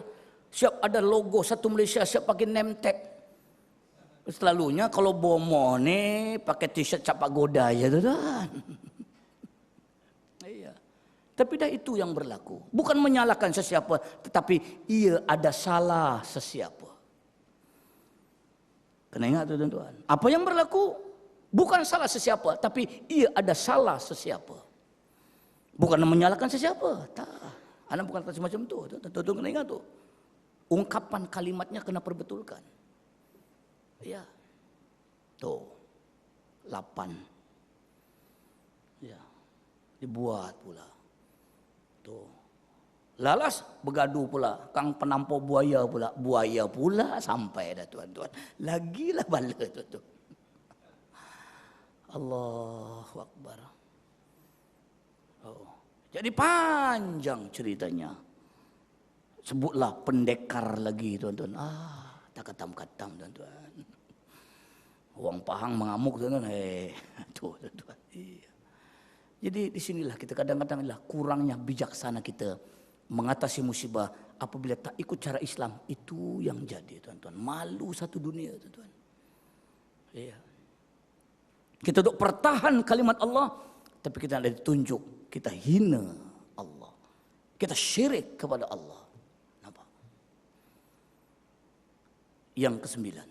siap ada logo satu Malaysia, siap pakai name tag. Selalunya kalau bomo ni pakai t-shirt cap pagoda ya tuan-tuan. Iya. Tapi dah itu yang berlaku. Bukan menyalahkan sesiapa, tetapi ia ada salah sesiapa. Kena ingat tu tuan-tuan. Apa yang berlaku bukan salah sesiapa, tapi ia ada salah sesiapa. Bukan menyalahkan sesiapa. Tak. Anak bukan semacam tu. Tuan-tuan kena ingat tu. Ungkapan kalimatnya kena perbetulkan. Ya. Tu. 8. Ya. Dibuat pula. Tu. Lalas bergaduh pula, kang penampau buaya pula sampai dah tuan-tuan. Lagilah bala tu. Allahu Akbar. Oh. Jadi panjang ceritanya. Sebutlah pendekar lagi tuan-tuan. Tak katam-katam tuan-tuan. Orang Pahang mengamuk tuan-tuan. Tu tuan-tuan. Iya. Jadi di sinilah kita kadang-kadang kurangnya bijaksana kita mengatasi musibah apabila tak ikut cara Islam. Itu yang jadi tuan-tuan. Malu satu dunia tuan-tuan. Iya. Kita duk pertahan kalimat Allah, tapi kita ada ditunjuk. Kita hina Allah. Kita syirik kepada Allah. Nampak? Yang kesembilan.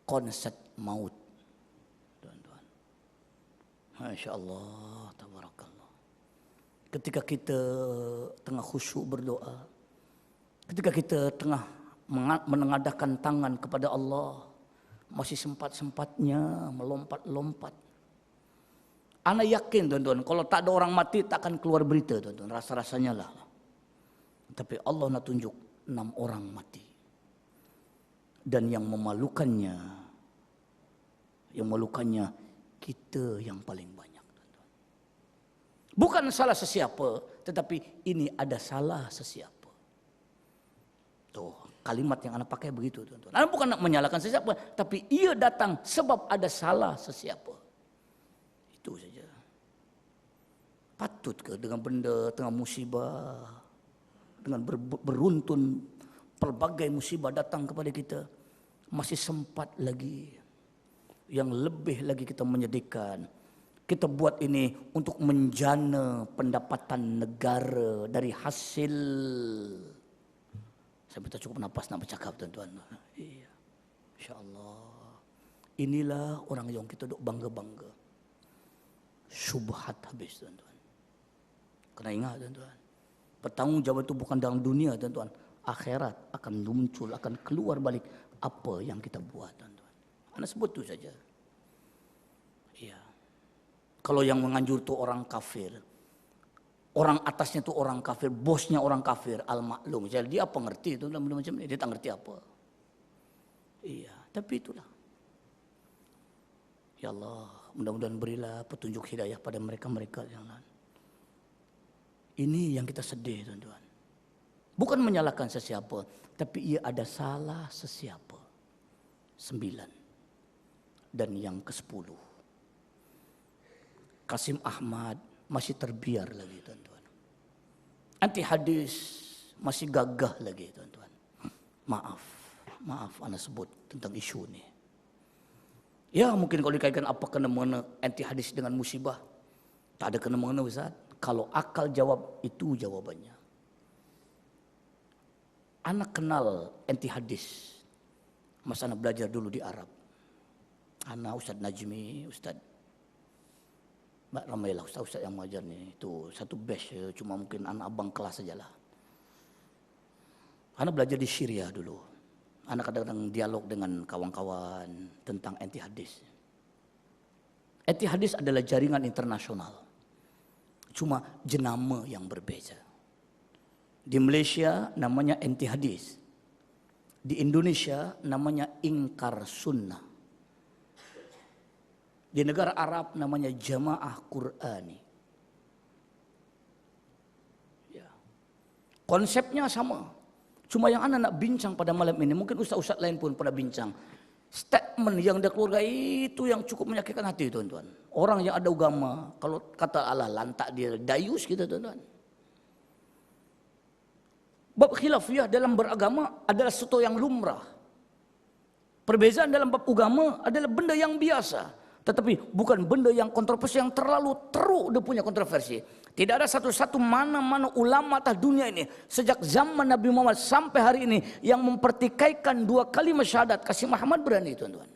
Konsep maut. Tuan-tuan. Masya Allah. Tabarakallah. Ketika kita tengah khusyuk berdoa, ketika kita tengah menengadahkan tangan kepada Allah, masih sempat-sempatnya melompat-lompat. Ana yakin tuan-tuan, kalau tak ada orang mati tak akan keluar berita tuan-tuan, rasa-rasanya lah. Tapi Allah nak tunjuk 6 orang mati. Dan yang memalukannya kita yang paling banyak. Bukan salah sesiapa, tetapi ini ada salah sesiapa. Tuh, kalimat yang anak pakai begitu, tuan-tuan. Anak bukan nak menyalahkan sesiapa, tapi ia datang sebab ada salah sesiapa. Itu saja. Patut ke dengan benda tengah musibah, dengan beruntun pelbagai musibah datang kepada kita, masih sempat lagi yang lebih lagi kita menyedihkan. Kita buat ini untuk menjana pendapatan negara dari hasil. Saya minta cukup nafas nak bercakap tuan-tuan. Iya. InsyaAllah. Inilah orang yang kita duk bangga-bangga. Syubhat habis tuan-tuan. Kena ingat tuan-tuan. Pertanggungjawab itu bukan dalam dunia tuan-tuan. Akhirat akan muncul, akan keluar balik apa yang kita buat tuan-tuan. Anda sebut itu saja. Iya. Kalau yang menganjur itu orang kafir, orang atasnya itu orang kafir, bosnya orang kafir, al-maklum. Jadi dia apa ngerti itu macam ini, dia tak ngerti apa. Iya, tapi itulah. Ya Allah, mudah-mudahan berilah petunjuk hidayah pada mereka-mereka yang lain. Ini yang kita sedih tuan-tuan. Bukan menyalahkan sesiapa, tapi ia ada salah sesiapa. 9. Dan yang ke-10. Kasim Ahmad masih terbiar lagi tuan-tuan. Anti hadis masih gagah lagi tuan-tuan. Maaf ana sebut tentang isu ini. Ya mungkin kalau dikaitkan apa kena-mengena anti hadis dengan musibah. Tak ada kena-mengena Ustaz. Kalau akal jawab itu jawabannya. Anak kenal anti hadis. Masa anak belajar dulu di Arab. Anak Ustaz Najmi, Ustaz ramailah Ustaz yang mengajar ni. Itu satu batch, cuma mungkin anak abang kelas sajalah. Anak belajar di Syria dulu. Anak kadang-kadang dialog dengan kawan-kawan tentang anti hadis. Anti hadis adalah jaringan internasional. Cuma jenama yang berbeza. Di Malaysia namanya anti hadis. Di Indonesia namanya ingkar sunnah. Di negara Arab namanya jamaah Qur'ani. Ya. Konsepnya sama. Cuma yang anak nak bincang pada malam ini, mungkin ustaz-ustaz lain pun pernah bincang. Statement yang dia keluarga itu yang cukup menyakitkan hati tuan-tuan. Orang yang ada agama, kalau kata Allah lantak dia dayus kita tuan-tuan. Bab khilafiyah dalam beragama adalah sesuatu yang lumrah. Perbezaan dalam bab agama adalah benda yang biasa. Tetapi bukan benda yang kontroversi, yang terlalu teruk dia punya kontroversi. Tidak ada satu-satu mana-mana ulama atas dunia ini sejak zaman Nabi Muhammad sampai hari ini yang mempertikaikan dua kalimat syahadat. Kasih Muhammad berani tuan-tuan.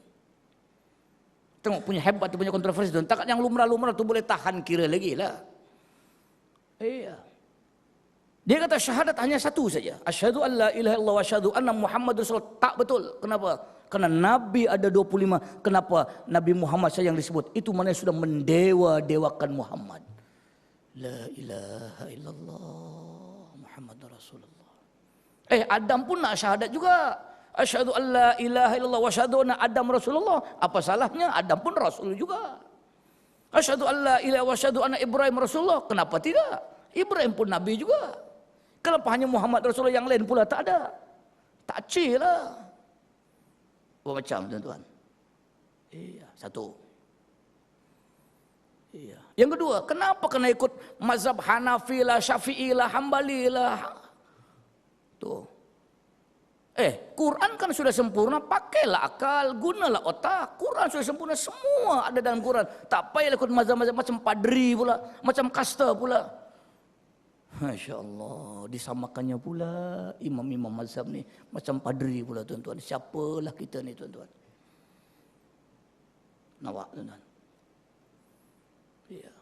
Tengok punya hebat, dia punya kontroversi. Takkan yang lumrah-lumrah tu boleh tahan kira lagi lah. Iya. Dia kata syahadat hanya satu saja. Asyhadu an la ilaha illallah wa asyhadu anna Muhammad Rasulullah. Tak betul. Kenapa? Karena Nabi ada 25. Kenapa Nabi Muhammad saja yang disebut? Itu mana sudah mendewa-dewakan Muhammad. La ilaha illallah Muhammad Rasulullah. Adam pun nak syahadat juga. Asyhadu an la ilaha illallah wa asyhadu anna Adam Rasulullah. Apa salahnya? Adam pun Rasul juga. Asyhadu an la ilaha wa asyhadu anna Ibrahim Rasulullah. Kenapa tidak? Ibrahim pun Nabi juga. Kenapa hanya Muhammad Rasulullah, yang lain pula tak ada? Tak cil lah. Macam tuan-tuan. Iya, satu. Iya. Yang kedua, kenapa kena ikut mazhab Hanafi lah, Syafi'i lah, Hambali lah? Tuh. Quran kan sudah sempurna, pakailah akal, gunalah otak. Quran sudah sempurna, semua ada dalam Quran. Tak payah ikut mazhab-mazhab macam padri pula, macam kasta pula. Masya Allah, disamakannya pula imam-imam mazhab ni macam padri pula tuan-tuan. Siapalah kita ni tuan-tuan? Nawak tuan-tuan. Ya.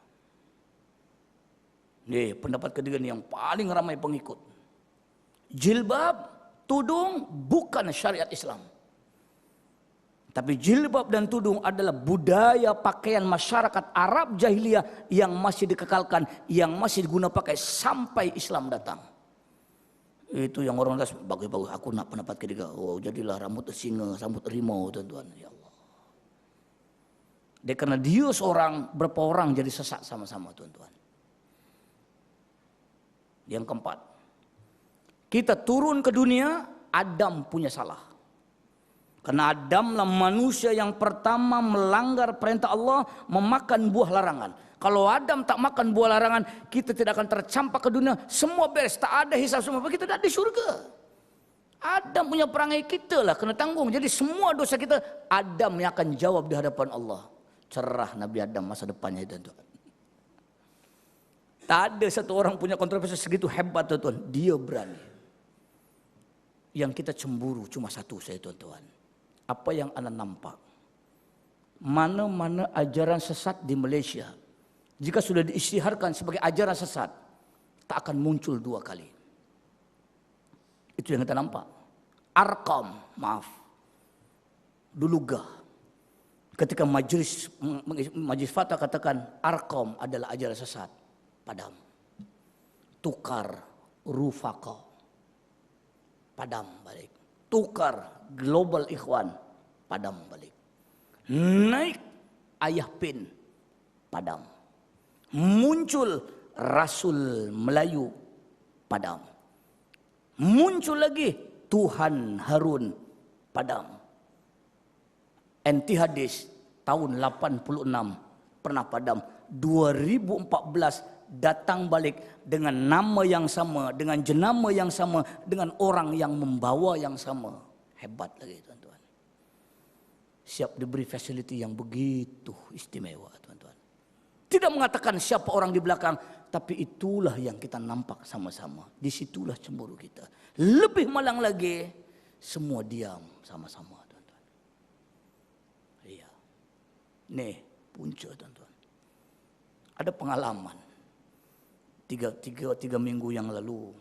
Ni pendapat ketiga ni yang paling ramai pengikut. Jilbab, tudung bukan syariat Islam. Tapi jilbab dan tudung adalah budaya pakaian masyarakat Arab jahiliyah yang masih dikekalkan, yang masih digunakan pakai sampai Islam datang. Itu yang orang kata bagus-bagus. Aku nak pendapat ketiga. Oh, jadilah rambut singa, rambut rimau tuan-tuan. Ya Allah. Dia karena dia seorang, berapa orang jadi sesat sama-sama tuan-tuan. Yang keempat, kita turun ke dunia, Adam punya salah. Karena Adamlah manusia yang pertama melanggar perintah Allah, memakan buah larangan. Kalau Adam tak makan buah larangan, kita tidak akan tercampak ke dunia. Semua beres, tak ada hisab semua. Kita tak di surga. Adam punya perangai kita lah kena tanggung. Jadi semua dosa kita, Adam yang akan jawab di hadapan Allah. Cerah Nabi Adam masa depannya itu tuan. Tak ada satu orang punya kontroversi segitu hebat tuan. Dia berani. Yang kita cemburu cuma satu saya tuan-tuan. Apa yang anda nampak? Mana-mana ajaran sesat di Malaysia, jika sudah diisytiharkan sebagai ajaran sesat, tak akan muncul dua kali. Itu yang kita nampak. Arkam, dulu ketika majlis fatwa katakan Arkam adalah ajaran sesat, padam. Tukar Rufaqa, padam balik. Tukar Global Ikhwan, padam balik. Naik Ayah Pin, padam. Muncul Rasul Melayu, padam. Muncul lagi Tuhan Harun, padam. Anti hadis tahun 86 pernah padam. 2014 datang balik dengan nama yang sama, dengan jenama yang sama, dengan orang yang membawa yang sama. Hebat lagi tuan-tuan. Siap diberi facility yang begitu istimewa tuan-tuan. Tidak mengatakan siapa orang di belakang, tapi itulah yang kita nampak sama-sama. Disitulah cemburu kita. Lebih malang lagi, semua diam sama-sama tuan-tuan. Iya. Nih punca tuan-tuan. Ada pengalaman 3 minggu yang lalu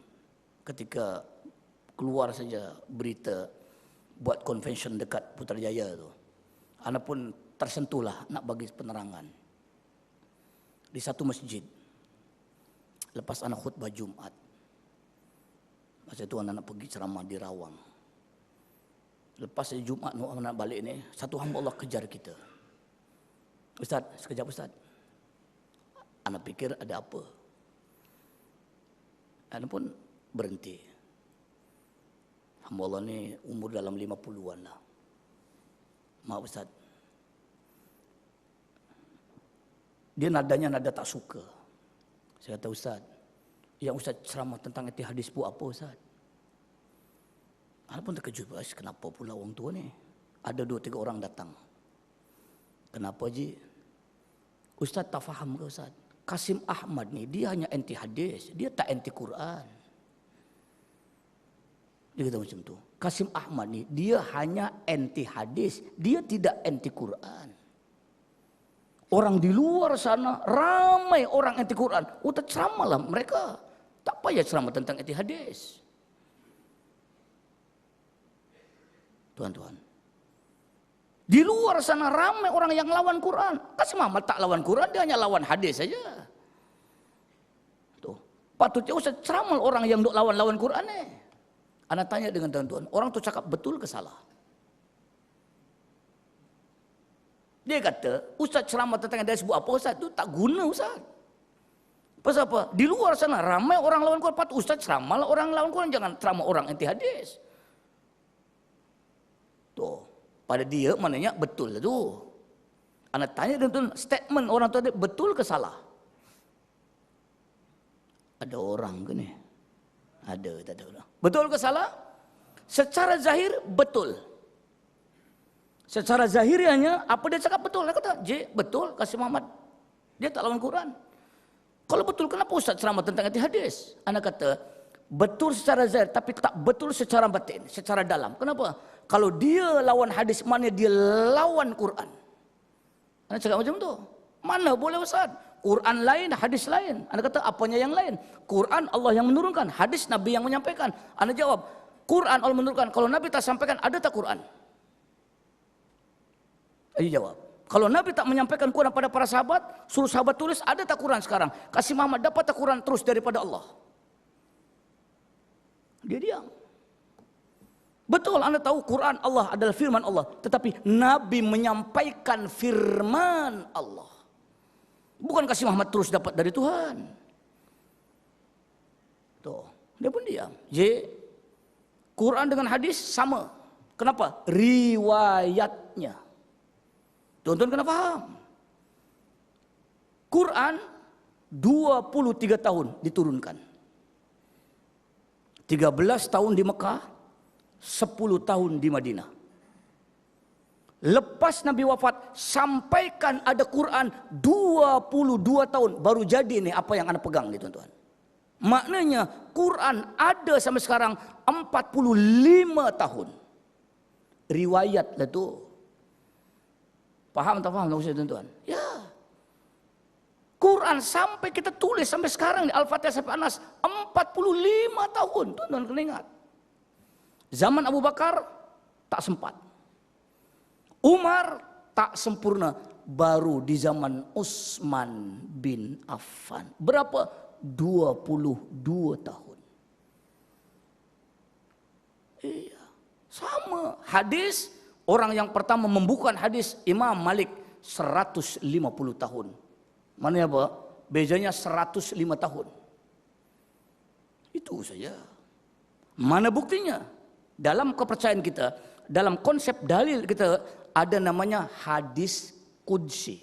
ketika keluar saja berita buat convention dekat Putrajaya tu. Ana pun tersentuhlah nak bagi penerangan. Di satu masjid. Lepas ana khutbah Jumat. Masa itu ana nak pergi ceramah di Rawang. Lepas Jumat nak balik ni, satu hamba Allah kejar kita. Ustaz, sekejap Ustaz. Ana pikir ada apa. Ana pun berhenti. Hamba Allah ni umur dalam 50-an lah. Maaf Ustaz. Dia nadanya nada tak suka. Saya kata Ustaz, yang Ustaz ceramah tentang eti hadis bu apa Ustaz? Ana pun terkejut. Kenapa pula orang tua ni? Ada 2-3 orang datang. Kenapa Ji? Ustaz tak faham ke Ustaz? Kasim Ahmad ni dia hanya anti hadis, dia tak anti Quran. Dia kata macam tu. Kasim Ahmad ni dia hanya anti hadis, dia tidak anti Quran. Orang di luar sana ramai orang anti Quran. Udah ceramahlah mereka. Tak payah ceramah tentang anti hadis. Tuan-tuan. Di luar sana ramai orang yang lawan Quran. Kasim Ahmad tak lawan Quran, dia hanya lawan hadis saja. Tuh. Patutnya usah ceramah orang yang lawan Quran ni. Ana tanya dengan tuan-tuan, orang tu cakap betul ke salah? Dia kata, Ustaz ceramah tentang hadis buat apa Ustaz? Itu tak guna Ustaz. Pasal apa? Di luar sana ramai orang lawan Quran. Patut Ustaz ceramah orang lawan Quran, jangan ceramah orang anti hadis. Tuh. Pada dia maknanya betul lah tu. Anda tanya dengan statement orang tu betul ke salah? Ada orang ke ni? Ada, tak ada. Betul ke salah? Secara zahir betul. Secara zahirianya apa dia cakap betul? Dia kata, betul Kasim Ahmad. Dia tak lawan Quran. Kalau betul kenapa Ustaz ceramah tentang hadis? Anda kata betul secara zahir tapi tak betul secara batin, secara dalam. Kenapa? Kalau dia lawan hadis, mana dia lawan Quran? Anda cakap macam tu. Mana boleh Ustaz? Quran lain, hadis lain. Anda kata apanya yang lain? Quran Allah yang menurunkan, hadis Nabi yang menyampaikan. Anda jawab, Quran Allah menurunkan. Kalau Nabi tak sampaikan, ada tak Quran? Ayo jawab. Kalau Nabi tak menyampaikan Quran pada para sahabat, suruh sahabat tulis, ada tak Quran sekarang? Kasim Ahmad dapat tak Quran terus daripada Allah? Dia diam. Betul Anda tahu Quran Allah adalah firman Allah. Tetapi Nabi menyampaikan firman Allah. Bukan Kasim Ahmad terus dapat dari Tuhan. Tuh, dia pun diam. Quran dengan hadis sama. Kenapa? Riwayatnya. Tuan-tuan kena faham. Quran 23 tahun diturunkan. 13 tahun di Mekah, 10 tahun di Madinah. Lepas Nabi wafat, sampaikan ada Quran 22 tahun. Baru jadi nih apa yang Anda pegang nih tuan-tuan. Maknanya Quran ada sampai sekarang 45 tahun. Riwayat lah tu. Paham tak paham tuan-tuan? Ya. Quran sampai kita tulis sampai sekarang di Al-Fatihah sampai Anas 45 tahun. Tuan-tuan kena ingat. Zaman Abu Bakar tak sempat. Umar tak sempurna, baru di zaman Utsman bin Affan. Berapa? 22 tahun. Iya, sama. Hadis, orang yang pertama membukukan hadis Imam Malik 150 tahun. Mana apa? Bezanya 105 tahun. Itu saja. Mana buktinya? Dalam kepercayaan kita, dalam konsep dalil kita ada namanya hadis qudsi.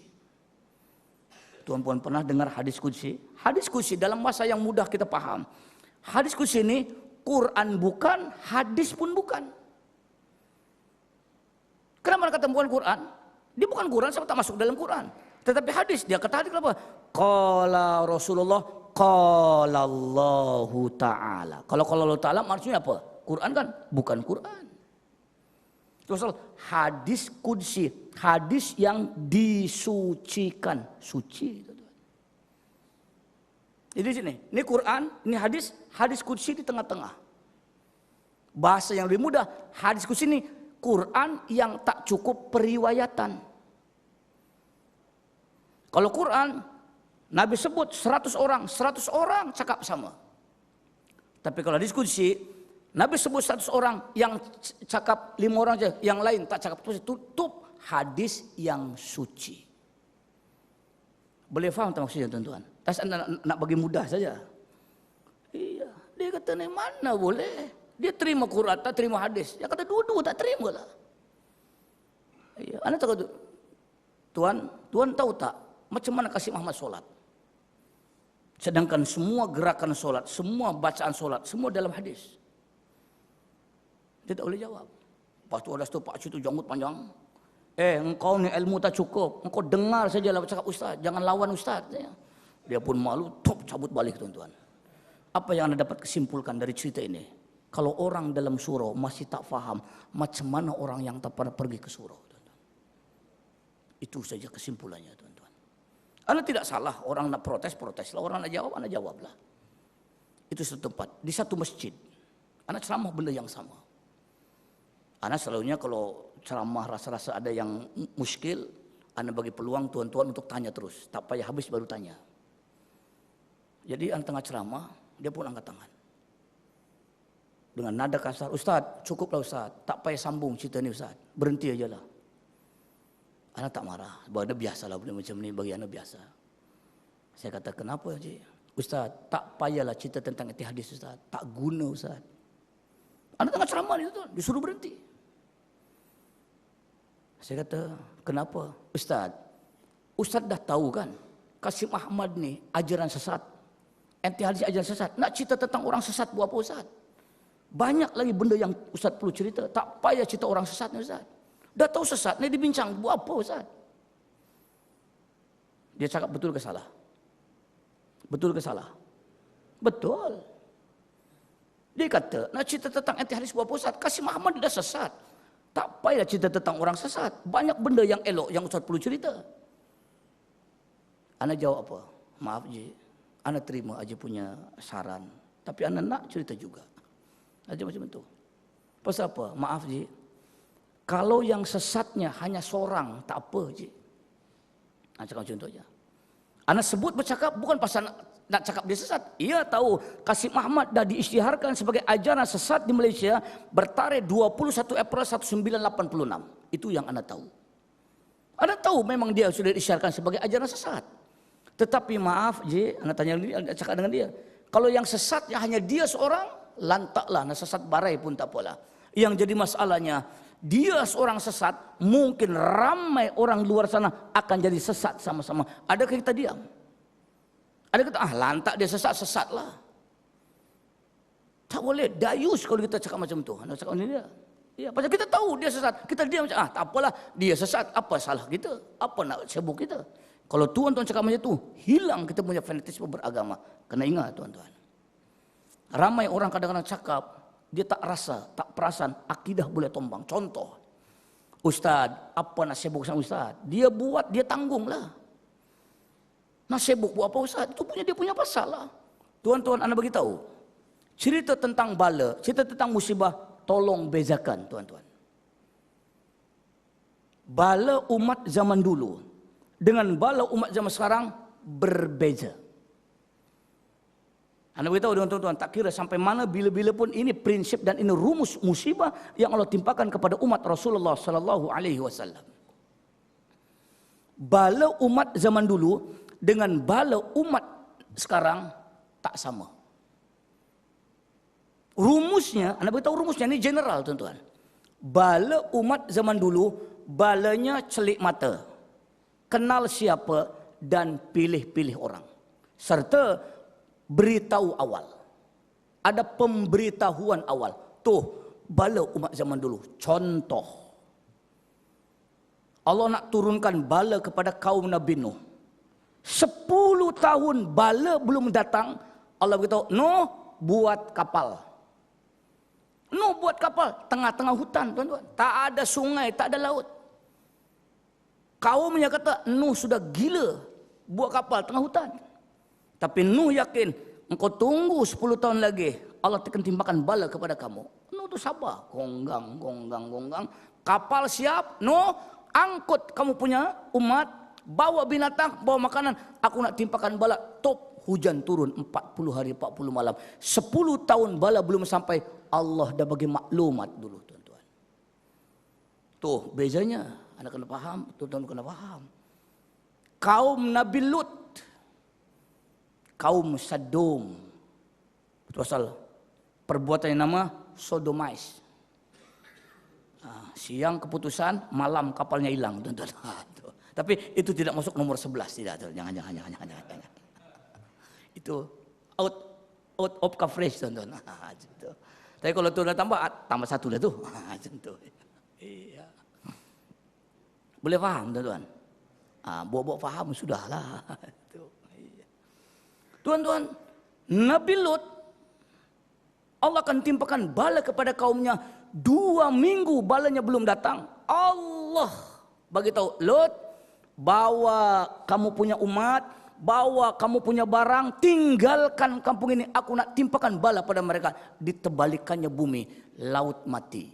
Tuan-tuan pernah dengar hadis qudsi? Hadis qudsi dalam bahasa yang mudah kita paham. Hadis qudsi ini Quran bukan, hadis pun bukan. Kenapa kata bukan Quran? Dia bukan Quran sebab tak masuk dalam Quran. Tetapi hadis, dia kata hadis apa? Qala Rasulullah, qala Allahu Ta'ala. Kalau qala Allah Ta'ala maksudnya apa? Quran kan? Bukan Quran. Terus hadis qudsi, hadis yang disucikan, suci. Jadi sini, ini Quran, ini hadis, hadis qudsi di tengah-tengah. Bahasa yang lebih mudah, hadis qudsi ini Quran yang tak cukup periwayatan. Kalau Quran, Nabi sebut 100 orang cakap sama. Tapi kalau hadis qudsi, Nabi sebut 100 orang, yang cakap 5 orang saja, yang lain tak cakap. Tutup hadis yang suci. Boleh faham tak maksudnya tuan-tuan? Nak bagi mudah saja. Iya, dia kata ni mana boleh? Dia terima Quran, tak terima hadis. Dia kata dua-dua tak terima lah. Iya, anda tahu Tuan tahu tak macam mana Kasih Muhammad solat? Sedangkan semua gerakan solat, semua bacaan solat, semua dalam hadis. Dia tak boleh jawab. Lepas tu ada pak cik tu janggut panjang. Engkau ni ilmu tak cukup. Engkau dengar sajalah cakap ustaz. Jangan lawan ustaz. Dia pun malu, cabut balik tuan-tuan. Apa yang anda dapat kesimpulkan dari cerita ini? Kalau orang dalam surau masih tak faham, macam mana orang yang tak pernah pergi ke surau? Tuan-tuan. Itu saja kesimpulannya tuan-tuan. Anda tidak salah, orang nak protes, proteslah. Orang nak jawab, anda jawablah. Itu satu tempat, di satu masjid. Anda ceramah benda yang sama. Anda selalunya kalau ceramah rasa-rasa ada yang muskil, anda bagi peluang tuan-tuan untuk tanya terus. Tak payah habis baru tanya. Jadi anda tengah ceramah, dia pun angkat tangan. Dengan nada kasar, Ustaz, cukuplah Ustaz. Tak payah sambung cerita ni Ustaz. Berhenti ajalah. Anda tak marah. Sebab anda biasalah benda macam ni, bagi anda biasa. Saya kata, kenapa Cik? Ustaz, tak payahlah cerita tentang eti hadis Ustaz. Tak guna Ustaz. Anda tengah ceramah ni tuan, disuruh berhenti. Saya kata, kenapa? Ustaz dah tahu kan, Kasih Ahmad ni ajaran sesat. Enti hadis ajaran sesat. Nak cerita tentang orang sesat buat apa Ustaz? Banyak lagi benda yang Ustaz perlu cerita. Tak payah cerita orang sesat ni Ustaz. Dah tahu sesat ni dibincang, buat apa Ustaz? Dia cakap betul ke salah? Betul ke salah? Betul. Dia kata, nak cerita tentang enti hadis buat apa Ustaz? Kasih Ahmad dah sesat. Tak payah cerita tentang orang sesat. Banyak benda yang elok yang Ustaz perlu cerita. Ana jawab apa? Maaf je. Ana terima aja punya saran. Tapi ana nak cerita juga. Aja macam itu. Pasal apa? Maaf je. Kalau yang sesatnya hanya seorang, tak apa je. Ana cakap macam itu aja. Ana sebut bercakap bukan pasal nak cakap dia sesat. Ia tahu Kasih Ahmad dah diisytiharkan sebagai ajaran sesat di Malaysia bertarikh 21 April 1986. Itu yang anda tahu. Anda tahu memang dia sudah diisytiharkan sebagai ajaran sesat. Tetapi maaf je, anda tanya dia, anda cakap dengan dia. Kalau yang sesatnya hanya dia seorang, lantaklah, nak sesat barai pun tak apalah. Yang jadi masalahnya, dia seorang sesat, mungkin ramai orang luar sana akan jadi sesat sama-sama. Adakah kita diam? Ada kata, lantak dia sesat-sesatlah. Tak boleh, dayus kalau kita cakap macam tu. Anda cakap macam dia. Ya, pasal kita tahu dia sesat. Kita diam macam, tak apalah, dia sesat. Apa salah kita? Apa nak sibuk kita? Kalau tuan-tuan cakap macam tu, hilang kita punya fanatisme beragama. Kena ingat tuan-tuan. Ramai orang kadang-kadang cakap, dia tak rasa, tak perasan, akidah boleh tombang. Contoh, Ustaz, apa nak sibuk sama Ustaz? Dia buat, dia tanggunglah. Nak sibuk buat apa Ustaz? Itu punya dia punya pasal lah. Tuan-tuan, anda bagi tahu. Cerita tentang bala, cerita tentang musibah, tolong bezakan tuan-tuan. Bala umat zaman dulu dengan bala umat zaman sekarang berbeza. Anda beritahu dengan tuan-tuan, tak kira sampai mana bila-bila pun ini prinsip dan ini rumus musibah yang Allah timpakan kepada umat Rasulullah sallallahu alaihi wasallam. Bala umat zaman dulu dengan bala umat sekarang tak sama. Rumusnya, anda beritahu rumusnya ini general tuan-tuan. Bala umat zaman dulu balanya celik mata. Kenal siapa, dan pilih-pilih orang. Serta beritahu awal. Ada pemberitahuan awal. Tuh, bala umat zaman dulu. Contoh. Allah nak turunkan bala kepada kaum Nabi Nuh. 10 tahun bala belum datang. Allah beritahu, Nuh buat kapal. Nuh buat kapal. Tengah-tengah hutan, tuan-tuan. Tak ada sungai, tak ada laut. Kaumnya kata, Nuh sudah gila buat kapal tengah hutan. Tapi Nuh yakin, engkau tunggu 10 tahun lagi, Allah akan timpakan bala kepada kamu. Nuh tu sabar. Gonggang. Kapal siap, Nuh angkut kamu punya umat, bawa binatang, bawa makanan. Aku nak timpakan bala. Top, hujan turun 40 hari 40 malam. 10 tahun bala belum sampai, Allah dah bagi maklumat dulu, tuan-tuan. Tuh bezanya. Anda kena faham, tuan-tuan kena faham. Kaum Nabi Lut, kaum Sodom, pasal perbuatan yang nama sodomais. Siang keputusan, malam kapalnya hilang, tuan-tuan. Tapi itu tidak masuk nomor 11, tidak. Jangan. Itu out of coverage, tuan-tuan. Tapi kalau tu dah tambah satu dah tu. Iya. Boleh faham, tuan-tuan? Buat faham sudahlah. Tuan-tuan, Nabi Lut, Allah akan timpakan bala kepada kaumnya. 2 minggu balanya belum datang. Allah bagi tahu, Lut, bawa kamu punya umat, bawa kamu punya barang, tinggalkan kampung ini. Aku nak timpakan bala pada mereka. Ditebalikannya bumi, laut mati,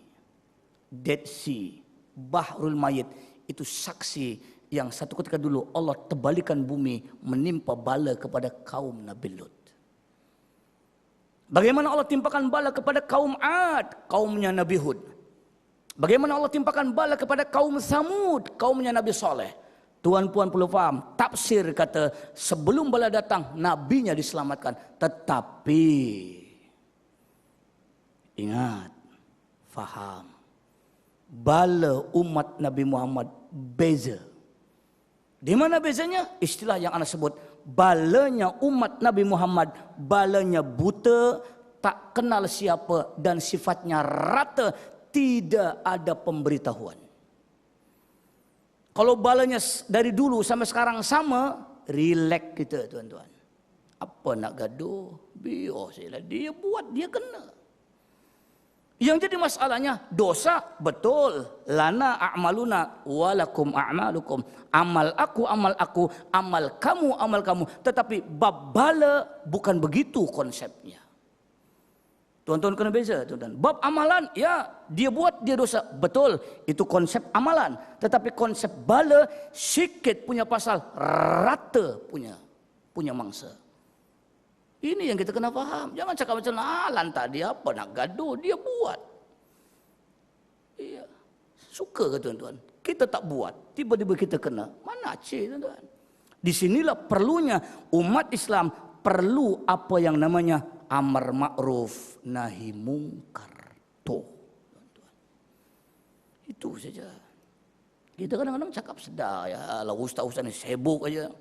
Dead Sea, Bahrul Mayit. Itu saksi yang satu ketika dulu Allah tebalikan bumi menimpa bala kepada kaum Nabi Lut. Bagaimana Allah timpakan bala kepada kaum Ad, kaumnya Nabi Hud. Bagaimana Allah timpakan bala kepada kaum Samud, kaumnya Nabi Saleh. Tuan-puan perlu faham, tafsir kata sebelum bala datang nabinya diselamatkan. Tetapi ingat, faham, bala umat Nabi Muhammad beza. Di mana bezanya? Istilah yang anda sebut, balanya umat Nabi Muhammad, balanya buta, tak kenal siapa dan sifatnya rata, tidak ada pemberitahuan. Kalau balanya dari dulu sampai sekarang sama, relax kita, tuan-tuan. Apa nak gaduh? Biar sajalah, dia buat, dia kena. Yang jadi masalahnya dosa, betul. Lana a'maluna walakum a'malukum. Amal aku, amal kamu. Tetapi bab bala bukan begitu konsepnya. Tuan-tuan kena beza, tuan-tuan. Bab amalan, ya, dia buat, dia dosa. Betul, itu konsep amalan. Tetapi konsep bala sikit punya pasal, rata punya mangsa. Ini yang kita kena faham. Jangan cakap macam lantak dia apa nak gaduh, dia buat. Iya. Suka ke tuan-tuan? Kita tak buat, tiba-tiba kita kena. Mana cik, tuan-tuan? Di sinilah perlunya umat Islam perlu apa yang namanya amar ma'ruf nahi mungkar. Tuan-tuan. Itu saja. Kita kadang-kadang cakap sedar, ya Allah, ustaz-ustaz ni sibuk aja.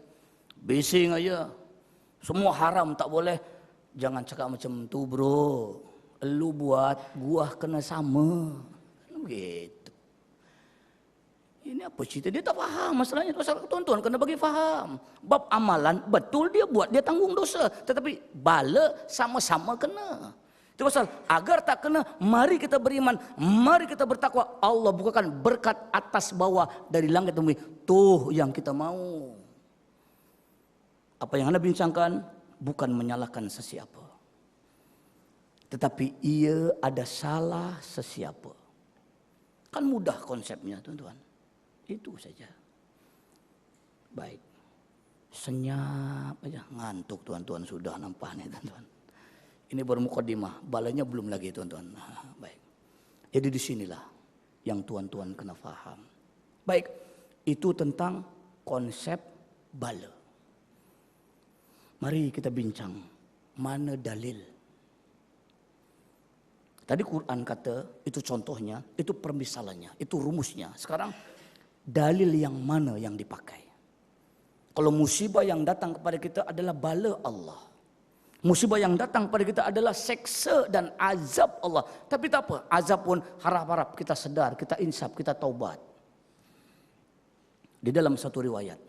Bising aja. Semua haram tak boleh. Jangan cakap macam tu, bro. Lu buat, gua kena sama. Begitu. Ini apa cerita? Dia tak faham masalahnya. Tuan-tuan kena bagi faham. Bab amalan, betul dia buat, dia tanggung dosa. Tetapi bala sama-sama kena. Itu pasal agar tak kena, mari kita beriman, mari kita bertakwa. Allah bukakan berkat atas bawah dari langit dan bumi. Tuh yang kita mau. Apa yang anda bincangkan bukan menyalahkan sesiapa, tetapi ia ada salah sesiapa. Kan mudah konsepnya, tuan-tuan. Itu saja. Baik. Senyap aja, ngantuk tuan-tuan sudah nampak nih, tuan-tuan. Ini baru mukadimah, balanya belum lagi, tuan-tuan. Baik. Jadi disinilah yang tuan-tuan kena faham. Baik, itu tentang konsep bala. Mari kita bincang, mana dalil? Tadi Quran kata, itu contohnya, itu permisalannya, itu rumusnya. Sekarang dalil yang mana yang dipakai? Kalau musibah yang datang kepada kita adalah bala Allah. Musibah yang datang kepada kita adalah seksa dan azab Allah. Tapi tak apa, azab pun harap-harap kita sedar, kita insaf, kita taubat. Di dalam satu riwayat,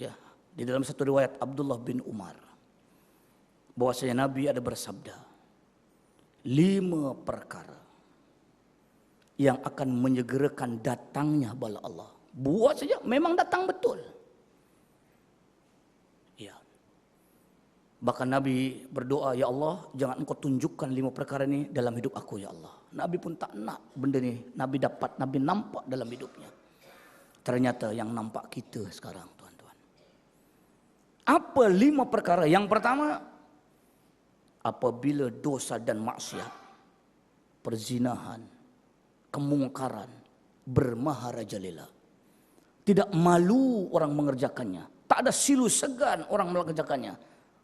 ya, di dalam satu riwayat Abdullah bin Umar, bahwasanya Nabi ada bersabda, 5 perkara yang akan menyegerakan datangnya bala Allah. Buat saja, memang datang betul. Ya. Bahkan Nabi berdoa, ya Allah, jangan engkau tunjukkan 5 perkara ini dalam hidup aku, ya Allah. Nabi pun tak nak benda ni Nabi dapat, Nabi nampak dalam hidupnya. Ternyata yang nampak kita sekarang, tuan-tuan. Apa 5 perkara? Yang pertama, apabila dosa dan maksiat, perzinahan, kemungkaran, bermaharajalela, tidak malu orang mengerjakannya, tak ada silu segan orang mengerjakannya,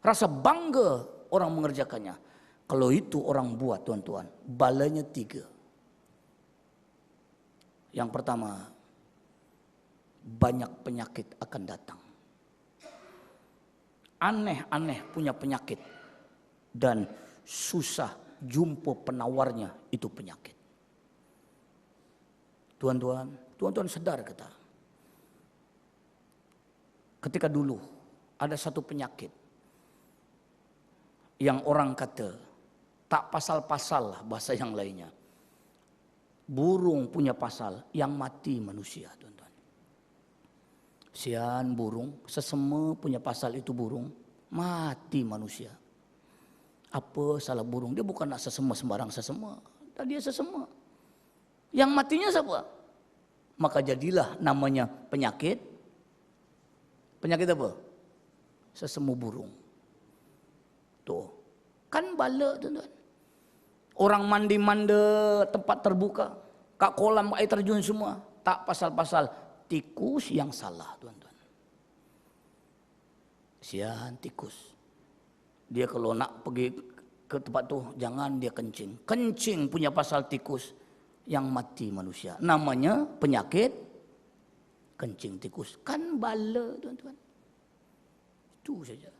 rasa bangga orang mengerjakannya. Kalau itu orang buat, tuan-tuan, balanya 3. Yang pertama, banyak penyakit akan datang. Aneh-aneh punya penyakit dan susah jumpa penawarnya itu penyakit. Tuan-tuan sedar kata, ketika dulu ada satu penyakit yang orang kata tak pasal-pasal lah bahasa yang lainnya. Burung punya pasal, yang mati manusia, tuan-tuan. Sian burung, sesema punya pasal itu burung, mati manusia. Apa salah burung? Dia bukan nak sesema sembarang sesema. Dan dia sesema. Yang matinya siapa? Maka jadilah namanya penyakit. Penyakit apa? Sesemu burung. Tuh. Kan bala, tuan-tuan. Orang mandi-manda tempat terbuka, kat kolam air terjun semua, tak pasal-pasal tikus yang salah, tuan-tuan. Sian tikus. Dia kalau nak pergi ke tempat tu, jangan dia kencing. Kencing punya pasal tikus yang mati manusia. Namanya penyakit kencing tikus. Kan bala, tuan-tuan. Itu saja.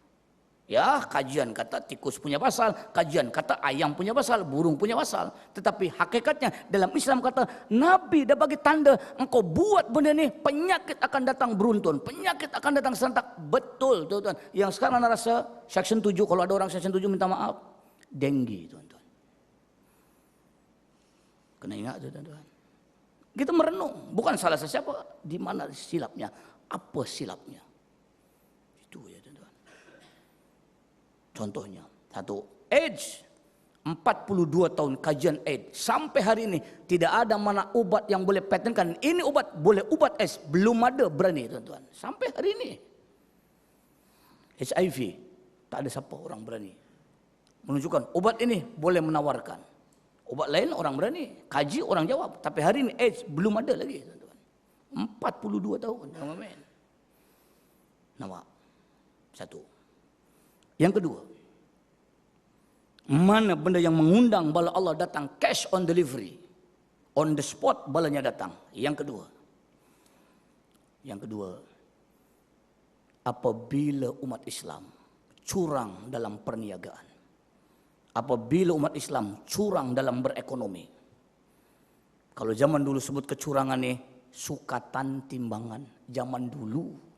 Ya, kajian kata tikus punya pasal, kajian kata ayam punya pasal, burung punya pasal. Tetapi hakikatnya dalam Islam kata, Nabi dah bagi tanda, engkau buat benda ni, penyakit akan datang beruntun, penyakit akan datang serentak. Betul, tuan-tuan. Yang sekarang anda rasa Section 7, kalau ada orang Section 7 minta maaf, denggi, tuan-tuan. Kena ingat, tuan-tuan. Kita merenung, bukan salah sesiapa, di mana silapnya, apa silapnya. Itu ya, tuan-tuan. Contohnya, satu, AIDS, 42 tahun kajian AIDS, sampai hari ini tidak ada mana ubat yang boleh patentkan. Ini ubat, boleh ubat AIDS, belum ada berani, tuan-tuan. Sampai hari ini. HIV, tak ada siapa orang berani menunjukkan ubat ini boleh menawarkan. Ubat lain orang berani, kaji orang jawab. Tapi hari ini AIDS belum ada lagi, tuan-tuan. 42 tahun, jangan main. Nampak? Satu. Yang kedua, mana benda yang mengundang bala Allah datang, cash on delivery, on the spot balanya datang. Yang kedua, apabila umat Islam curang dalam perniagaan, apabila umat Islam curang dalam berekonomi. Kalau zaman dulu sebut kecurangan ni sukatan timbangan, zaman dulu.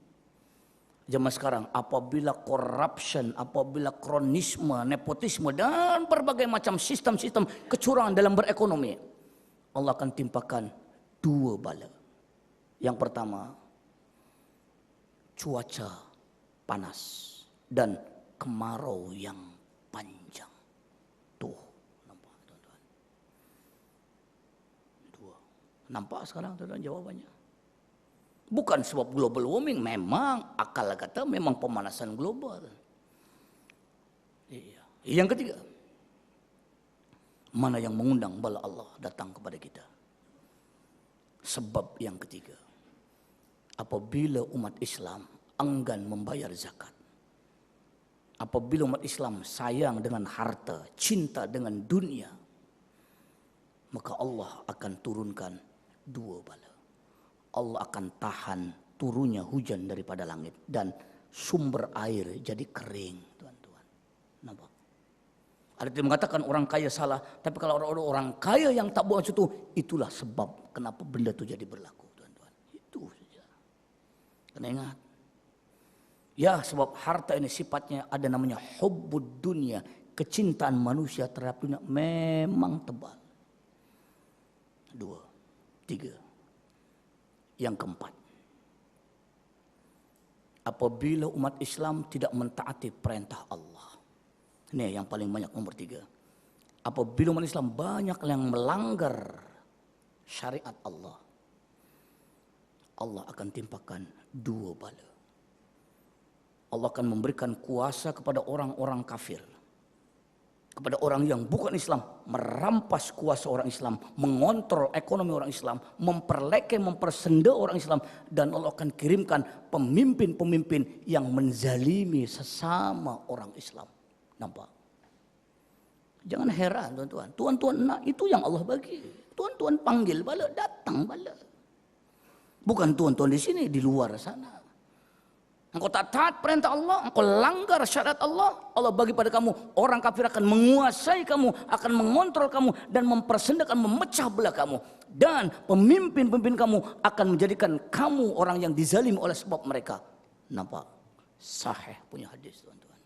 Zaman sekarang apabila corruption, apabila kronisme, nepotisme dan berbagai macam sistem-sistem kecurangan dalam berekonomi, Allah akan timpakan 2 bala. Yang pertama, cuaca panas dan kemarau yang panjang. Tuh, nampak, tuan-tuan. 2. Nampak sekarang, tuan-tuan, jawabannya. Bukan sebab global warming, memang akal kata memang pemanasan global. Iya. Yang ketiga, mana yang mengundang bala Allah datang kepada kita? Sebab yang ketiga, apabila umat Islam enggan membayar zakat, apabila umat Islam sayang dengan harta, cinta dengan dunia, maka Allah akan turunkan 2 bala. Allah akan tahan turunnya hujan daripada langit dan sumber air jadi kering, tuan-tuan. Nampak? Ada yang mengatakan orang kaya salah, tapi kalau orang kaya yang tak buat itu, itulah sebab kenapa benda itu jadi berlaku, tuan-tuan. Itu saja. Kena ingat. Ya, sebab harta ini sifatnya ada namanya hubbud dunia, kecintaan manusia terhadap dunia memang tebal. 2, 3. Yang keempat, apabila umat Islam tidak mentaati perintah Allah. Ini yang paling banyak, nomor 3. Apabila umat Islam banyak yang melanggar syariat Allah, Allah akan timpakan 2 bala. Allah akan memberikan kuasa kepada orang-orang kafir, kepada orang yang bukan Islam, merampas kuasa orang Islam, mengontrol ekonomi orang Islam, memperlekeh, mempersenda orang Islam, dan Allah akan kirimkan pemimpin-pemimpin yang menzalimi sesama orang Islam. Nampak? Jangan heran, tuan-tuan. Tuan-tuan nak itu yang Allah bagi. Tuan-tuan panggil bala, datang bala. Bukan tuan-tuan di sini, di luar sana. Engkau tak taat perintah Allah, engkau langgar syariat Allah, Allah bagi pada kamu, orang kafir akan menguasai kamu, akan mengontrol kamu dan mempersendakan, memecah belah kamu. Dan pemimpin-pemimpin kamu akan menjadikan kamu orang yang dizalimi oleh sebab mereka. Nampak? Sahih punya hadis, tuan-tuan.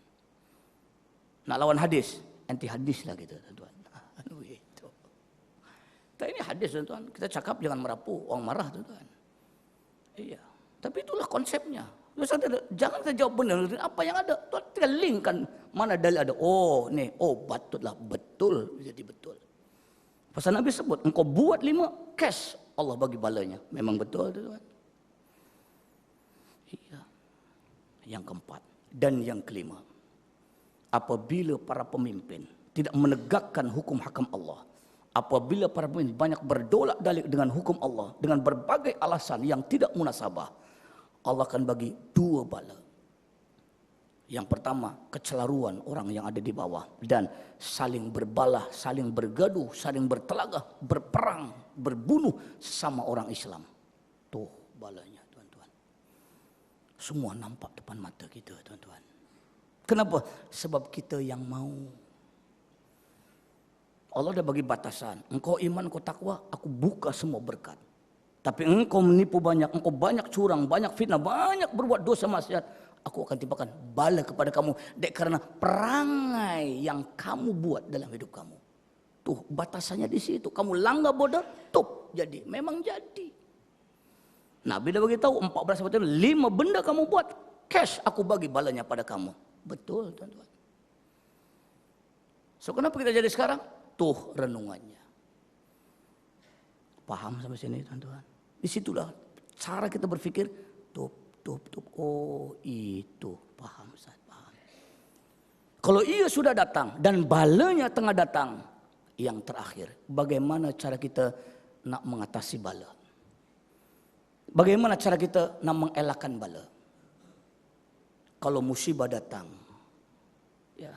Nak lawan hadis, anti hadis lah gitu, tuan-tuan. Tapi ini hadis, tuan-tuan. Kita cakap jangan merapu, orang marah, tuan-tuan. Iya, tapi itulah konsepnya. Jangan kita jawab benar, apa yang ada? Tuan tinggal linkkan mana dalil ada. Oh, nih, oh patutlah betul, jadi betul. Pasal Nabi sebut, engkau buat 5 cash, Allah bagi balanya. Memang betul, tuan. Iya. Yang keempat dan yang kelima, apabila para pemimpin tidak menegakkan hukum hakam Allah, apabila para pemimpin banyak berdolak dalik dengan hukum Allah dengan berbagai alasan yang tidak munasabah, Allah akan bagi 2 bala. Yang pertama, kecelaruan orang yang ada di bawah dan saling berbalah, saling bergaduh, saling bertelagah, berperang, berbunuh sesama orang Islam. Tuh balanya, tuan-tuan. Semua nampak depan mata kita, tuan-tuan. Kenapa? Sebab kita yang mau. Allah dah bagi batasan. Engkau iman, engkau takwa, aku buka semua berkat. Tapi engkau menipu banyak, engkau banyak curang, banyak fitnah, banyak berbuat dosa maksiat, aku akan timpakan bala kepada kamu dek karena perangai yang kamu buat dalam hidup kamu. Tuh batasannya di situ. Kamu langgar bodoh, tuh jadi, memang jadi. Nabi dah beritahu 14 betul 5 benda kamu buat, cash aku bagi balanya pada kamu. Betul, tuan-tuan. So kenapa kita jadi sekarang? Tuh renungannya. Paham sampai sini, tuan-tuan? Disitulah cara kita berpikir. Tup. Oh itu, paham Ustaz, paham. Kalau ia sudah datang dan balanya tengah datang, yang terakhir, bagaimana cara kita nak mengatasi bala? Bagaimana cara kita nak mengelakkan bala? Kalau musibah datang, ya,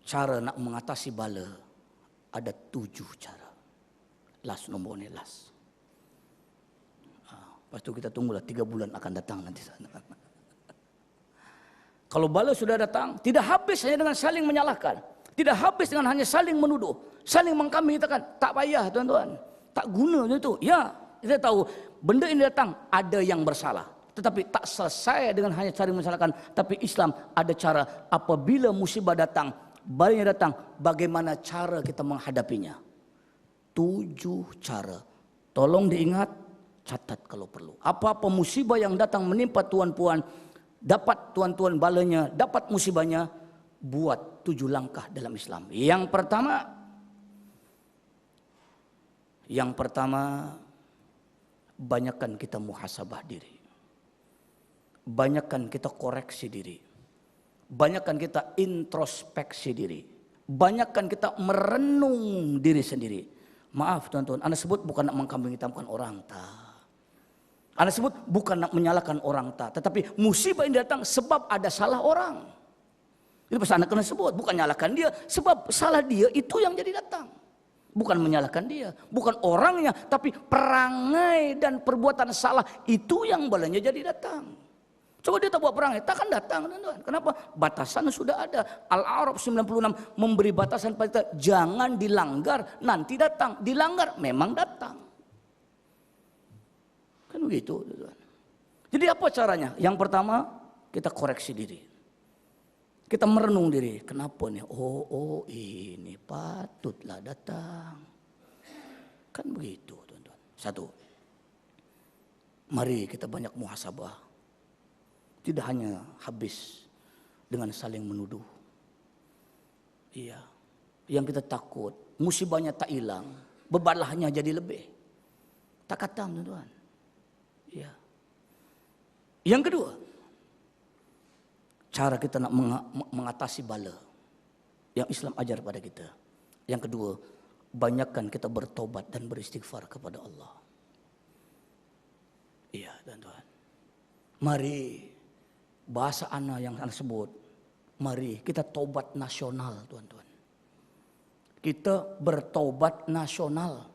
cara nak mengatasi bala ada 7 cara. Last nombor ni last. Lepas tu kita tunggulah 3 bulan akan datang nanti sana. Kalau bala sudah datang, tidak habis hanya dengan saling menyalahkan. Tidak habis dengan hanya saling menuduh. Saling mengkambinghitamkan. Tak payah, tuan-tuan. Tak guna itu. Ya, kita tahu benda ini datang, ada yang bersalah. Tetapi tak selesai dengan hanya saling menyalahkan. Tapi Islam ada cara apabila musibah datang, balanya datang, bagaimana cara kita menghadapinya. 7 cara. Tolong diingat. Catat kalau perlu. Apa-apa musibah yang datang menimpa tuan-puan, dapat tuan-tuan balanya, dapat musibahnya, buat 7 langkah dalam Islam. Yang pertama, banyakkan kita muhasabah diri. Banyakkan kita koreksi diri. Banyakkan kita introspeksi diri. Banyakkan kita merenung diri sendiri. Maaf tuan-tuan, Anda sebut bukan nak mengkambing hitamkan orang, tak. Anda sebut bukan nak menyalahkan orang, tak. Tetapi musibah ini datang sebab ada salah orang. Itu pasal Anda kena sebut, bukan nyalahkan dia. Sebab salah dia itu yang jadi datang. Bukan menyalahkan dia, bukan orangnya, tapi perangai dan perbuatan salah itu yang balanya jadi datang. Coba dia tak buat perangai, takkan datang, teman-teman. Kenapa? Batasan sudah ada. Al-A'raf 96 memberi batasan pada kita, jangan dilanggar, nanti datang. Dilanggar, memang datang. Kan begitu, teman-teman. Jadi apa caranya? Yang pertama, kita koreksi diri. Kita merenung diri, kenapa nih? Oh ini patutlah datang. Kan begitu, teman-teman. Satu, mari kita banyak muhasabah. Tidak hanya habis dengan saling menuduh. Iya, yang kita takut, musibahnya tak hilang, bebalahnya jadi lebih. Tak kata, teman-teman. Iya. Yang kedua, cara kita nak mengatasi bala yang Islam ajar pada kita. Yang kedua, banyakkan kita bertobat dan beristighfar kepada Allah. Iya, teman-teman. Mari, bahasa ana yang ana sebut, mari kita tobat nasional, tuan-tuan. Kita bertobat nasional.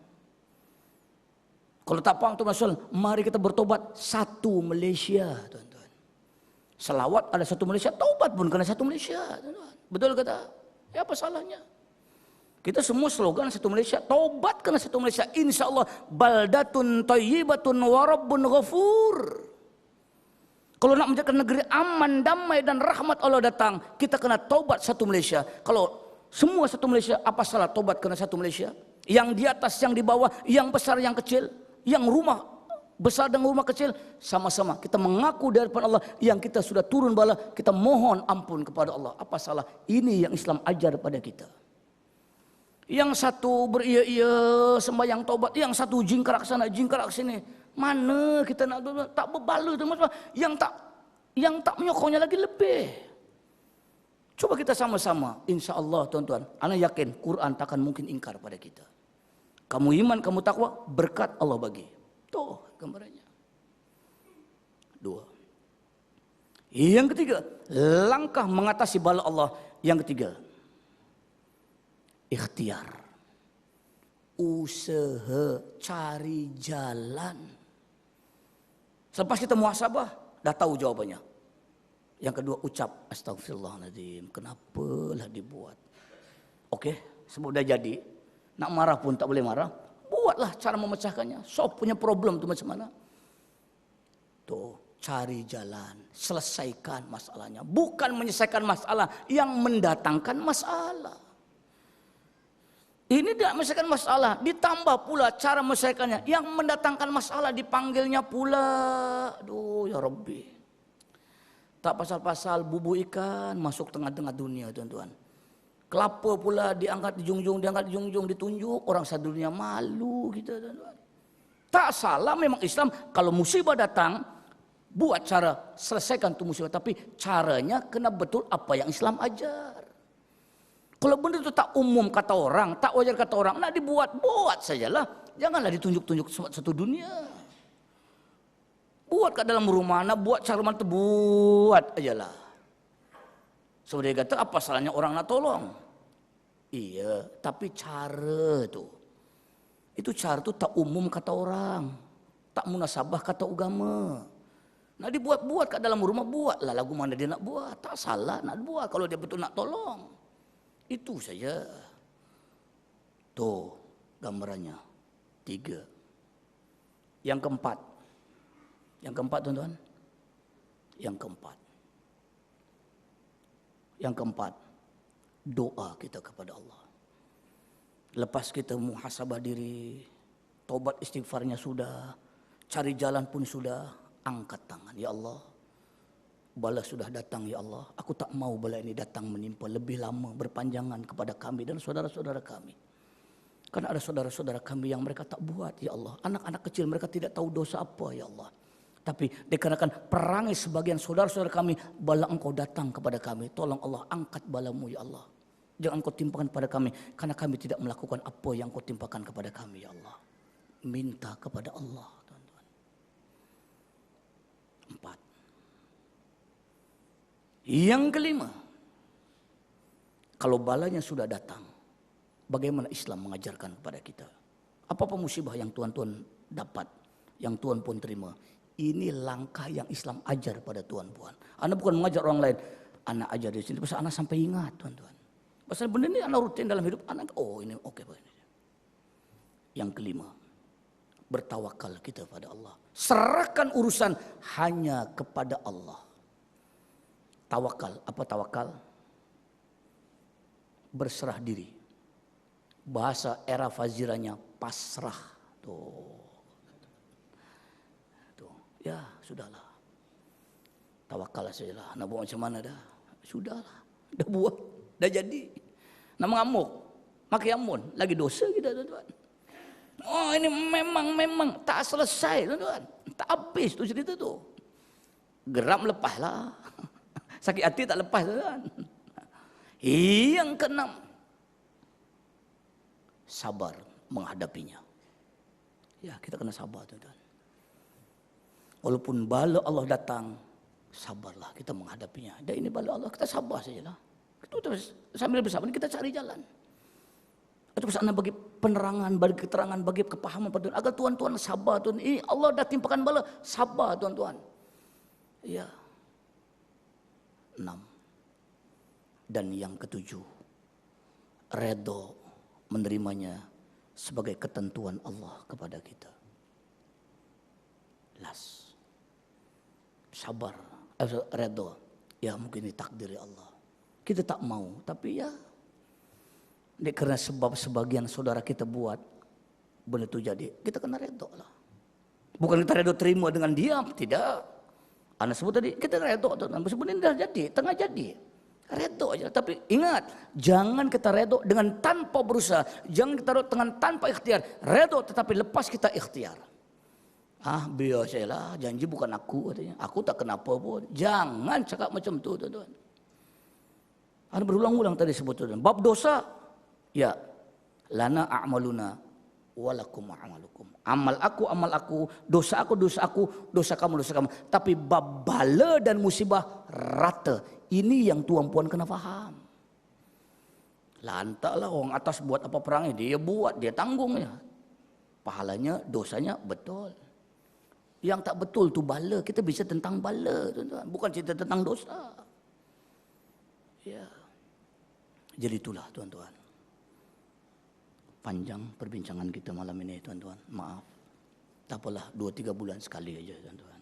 Kalau tak paham tobat nasional, mari kita bertobat satu Malaysia, tuan-tuan. Selawat ada satu Malaysia, taubat pun kena satu Malaysia, tuan-tuan. Betul kata? Ya apa salahnya? Kita semua slogan satu Malaysia, taubat kena satu Malaysia. Insya Allah baldatun thayyibatun wa rabbun ghafur. Kalau nak menjadikan negeri aman, damai dan rahmat Allah datang, kita kena taubat satu Malaysia. Kalau semua satu Malaysia, apa salah taubat kena satu Malaysia? Yang di atas, yang di bawah, yang besar, yang kecil, yang rumah besar dan rumah kecil, sama-sama kita mengaku dari depan Allah yang kita sudah turun bala, kita mohon ampun kepada Allah. Apa salah? Ini yang Islam ajar pada kita. Yang satu beria-ia sembahyang taubat, yang satu jingkrak sana, jingkrak sini. Mana kita nak tak berbaloi, yang tak menyokongnya lagi lebih. Coba kita sama-sama, insya Allah, tuan-tuan, ana yakin Quran takkan mungkin ingkar pada kita. Kamu iman, kamu takwa, berkat Allah bagi. Tuh gambarannya. Dua. Yang ketiga, langkah mengatasi bala Allah. Yang ketiga, ikhtiar. Usaha, cari jalan. Selepas kita muhasabah, dah tahu jawabannya. Yang kedua, ucap astagfirullahaladzim. Kenapalah dibuat? Oke, sebab dah jadi. Nak marah pun tak boleh marah. Buatlah cara memecahkannya. So punya problem tu macam mana? Tuh, cari jalan. Selesaikan masalahnya. Bukan menyelesaikan masalah yang mendatangkan masalah. Ini tidak menyelesaikan masalah, ditambah pula cara menyelesaikannya yang mendatangkan masalah, dipanggilnya pula. Aduh ya Rabbi. Tak pasal-pasal bubu ikan masuk tengah-tengah dunia, tuan-tuan. Kelapa pula diangkat di junjung, ditunjuk, orang sedunia malu kita, tuan-tuan. Tak salah memang Islam kalau musibah datang buat cara selesaikan tu musibah, tapi caranya kena betul apa yang Islam ajar. Kalau benda itu tak umum kata orang, tak wajar kata orang, nak dibuat, buat sajalah. Janganlah ditunjuk-tunjuk satu dunia. Buat kat dalam rumah, nak buat cara mana buat ajalah. So dia kata apa salahnya orang nak tolong? Iya, tapi cara tu. Itu cara tu tak umum kata orang. Tak munasabah kata agama. Nak dibuat-buat kat dalam rumah, buatlah lagu mana dia nak buat. Tak salah nak buat kalau dia betul nak tolong. Itu saja. Tuh gambarannya. 3. Yang keempat. Yang keempat, tuan-tuan. Yang keempat. Doa kita kepada Allah. Lepas kita muhasabah diri, tobat istighfarnya sudah, cari jalan pun sudah, angkat tangan. Ya Allah, bala sudah datang ya Allah. Aku tak mau bala ini datang menimpa lebih lama, berpanjangan kepada kami dan saudara-saudara kami. Karena ada saudara-saudara kami yang mereka tak buat ya Allah. Anak-anak kecil mereka tidak tahu dosa apa ya Allah. Tapi dikarenakan perangai sebagian saudara-saudara kami, bala engkau datang kepada kami. Tolong Allah angkat balamu ya Allah. Jangan kau timpakan pada kami. Karena kami tidak melakukan apa yang kau timpakan kepada kami ya Allah. Minta kepada Allah, teman-teman. 4. Yang kelima, kalau balanya sudah datang, bagaimana Islam mengajarkan kepada kita. Apa-apa musibah yang tuan-tuan dapat, yang tuan pun terima, ini langkah yang Islam ajar pada tuan-puan. Anda bukan mengajar orang lain, anak ajar di sini, pasal anak sampai ingat tuan-tuan. Pasal benda ini anak rutin dalam hidup anak. Oh ini oke. Yang kelima, bertawakal kita pada Allah. Serahkan urusan hanya kepada Allah. Tawakal, apa tawakal? Berserah diri. Bahasa era faziranya pasrah. Tuh. Ya sudahlah. Tawakal sajalah. Nak buat macam mana dah? Sudahlah. Dah buat. Dah jadi. Nak mengamuk. Makai amun. Lagi dosa kita tuan-tuan. Oh ini memang tak selesai tuan-tuan. Tak habis tu cerita tu. Geram lepaslah. Sakit hati tak lepas tuan-tuan. Yang keenam, sabar menghadapinya. Ya kita kena sabar tuan-tuan. Walaupun bala Allah datang, sabarlah kita menghadapinya. Dan ini bala Allah, kita sabar sajalah. Kita terus sambil bersabar kita cari jalan. Itu kesana bagi penerangan, bagi keterangan, bagi kepahaman pada Tuhan. Agar tuan-tuan sabar tuan. Ini Allah dah timpakan bala, sabar tuan-tuan. Ya. 6. Dan yang ketujuh, redha menerimanya sebagai ketentuan Allah kepada kita. Last. Sabar, redha. Ya mungkin ini takdir Allah. Kita tak mau, tapi ya karena sebab sebagian saudara kita buat benda itu jadi, kita kena redha lah. Bukan kita redha terima dengan diam, tidak. Anda sebut tadi, kita redha tuan. Sebenarnya dah jadi, tengah jadi. Redha aja, tapi ingat, jangan kita redha dengan tanpa berusaha, jangan kita redha dengan tanpa ikhtiar. Redha tetapi lepas kita ikhtiar. Biar saya lah, janji bukan aku katanya. Aku tak kenapa pun. Jangan cakap macam tu tuan-tuan. Anda berulang-ulang tadi sebut tuan. Bab dosa, ya, lana a'maluna walakum a'malukum. Amal aku, dosa aku, dosa kamu. Tapi bab bala dan musibah rata. Ini yang tuan-puan kena faham. Lantaklah orang atas buat apa perangnya, dia buat, dia tanggungnya. Pahalanya, dosanya betul. Yang tak betul tu bala, kita bisa tentang bala tuan-tuan, bukan cerita tentang dosa. Ya. Jadi itulah tuan-tuan. Panjang perbincangan kita malam ini tuan-tuan. Maaf. Tak apalah 2-3 bulan sekali aja tuan-tuan.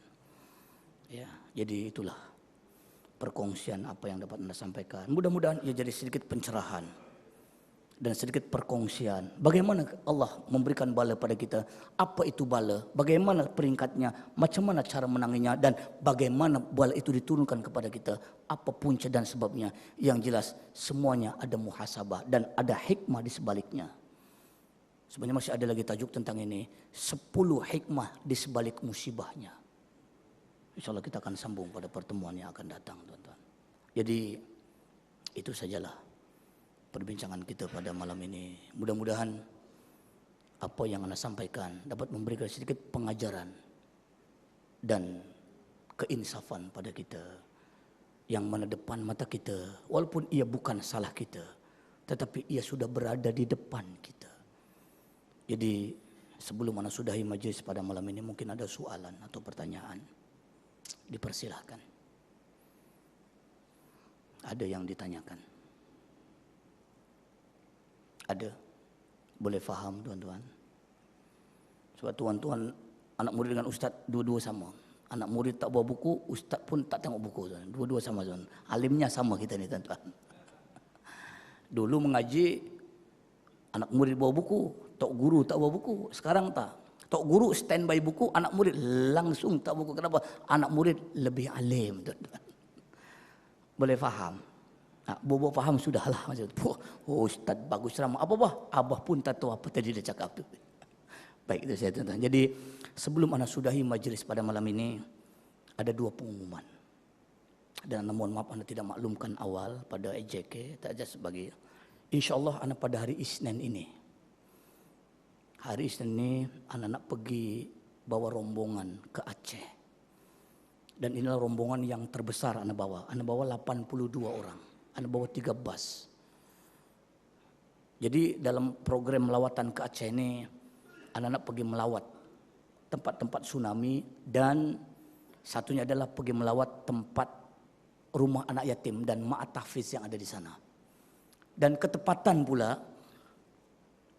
Ya, jadi itulah perkongsian apa yang dapat Anda sampaikan. Mudah-mudahan ia jadi sedikit pencerahan dan sedikit perkongsian. Bagaimana Allah memberikan bala pada kita? Apa itu bala? Bagaimana peringkatnya? Macam mana cara menanginya? Dan bagaimana bala itu diturunkan kepada kita? Apa punca dan sebabnya? Yang jelas semuanya ada muhasabah dan ada hikmah di sebaliknya. Sebenarnya masih ada lagi tajuk tentang ini. 10 hikmah di sebalik musibahnya. InsyaAllah kita akan sambung pada pertemuan yang akan datang tuan-tuan. Jadi itu sajalah perbincangan kita pada malam ini. Mudah-mudahan apa yang Anda sampaikan dapat memberikan sedikit pengajaran dan keinsafan pada kita. Yang mana depan mata kita, walaupun ia bukan salah kita, tetapi ia sudah berada di depan kita. Jadi sebelum Anda sudahi majlis pada malam ini, mungkin ada soalan atau pertanyaan. Dipersilahkan. Ada yang ditanyakan? Ada? Boleh faham tuan-tuan? Sebab tuan-tuan anak murid dengan ustaz dua-dua sama. Anak murid tak bawa buku, ustaz pun tak tengok buku tuan. Dua-dua sama tuan. Alimnya sama kita ni tuan-tuan. Dulu mengaji anak murid bawa buku, tok guru tak bawa buku. Sekarang tak. Tok guru standby buku, anak murid langsung tak buku. Kenapa? Anak murid lebih alim tuan-tuan. Boleh faham? Bobo faham sudahlah macam tu. Oh ustaz bagus ceramah. Apa bah? Abah pun tak tahu apa tadi dia cakap tu. Baik itu saya tuan-tuan. Jadi sebelum Anda sudahi majlis pada malam ini, ada 2 pengumuman. Dan mohon maaf Anda tidak maklumkan awal pada EJK, tak ada sebagai. InsyaAllah Anda pada hari Isnin ini. Hari Isnin ini Anda nak pergi bawa rombongan ke Aceh. Dan inilah rombongan yang terbesar Anda bawa. Anda bawa 82 orang. Anda bawa 3 bas. Jadi dalam program lawatan ke Aceh ini, anak-anak pergi melawat tempat-tempat tsunami, dan satunya adalah pergi melawat tempat rumah anak yatim dan ma'at tahfiz yang ada di sana. Dan ketepatan pula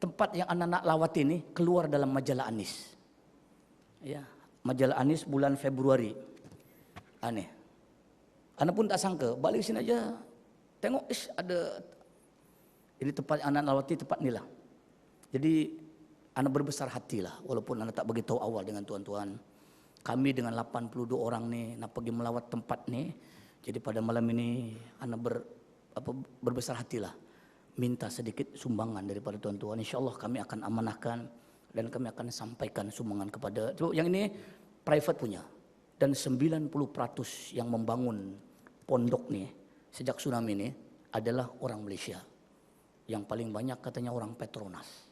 tempat yang anak-anak lawat ini keluar dalam majalah Anis. Ya, majalah Anis bulan Februari. Aneh. Anak pun tak sangka, balik sini aja tengok ada ini tempat anak lawati, tempat ni lah. Jadi anak berbesar hatilah, walaupun anak tak beritahu awal dengan tuan-tuan. Kami dengan 82 orang ni nak pergi melawat tempat ni. Jadi pada malam ini anak berbesar hatilah, minta sedikit sumbangan daripada tuan-tuan. InsyaAllah kami akan amanahkan dan kami akan sampaikan sumbangan kepada. Yang ini private punya. Dan 90% yang membangun pondok ni sejak tsunami ni adalah orang Malaysia. Yang paling banyak katanya orang Petronas.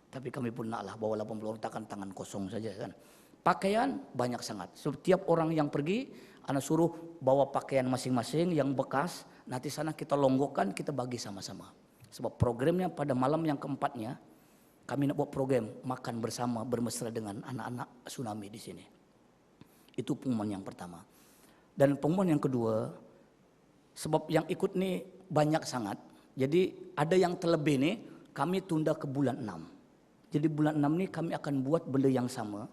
Tapi kami pun naklah bawa 80 orang, takkan tangan kosong saja kan. Pakaian banyak sangat. Setiap orang yang pergi, anak suruh bawa pakaian masing-masing yang bekas. Nanti sana kita longgokkan, kita bagi sama-sama. Sebab programnya pada malam yang keempatnya, kami nak buat program makan bersama bermesra dengan anak-anak tsunami di sini. Itu pengumuman yang pertama. Dan pengumuman yang kedua, sebab yang ikut ni banyak sangat. Jadi ada yang terlebih ni kami tunda ke bulan 6. Jadi bulan 6 ni kami akan buat benda yang sama.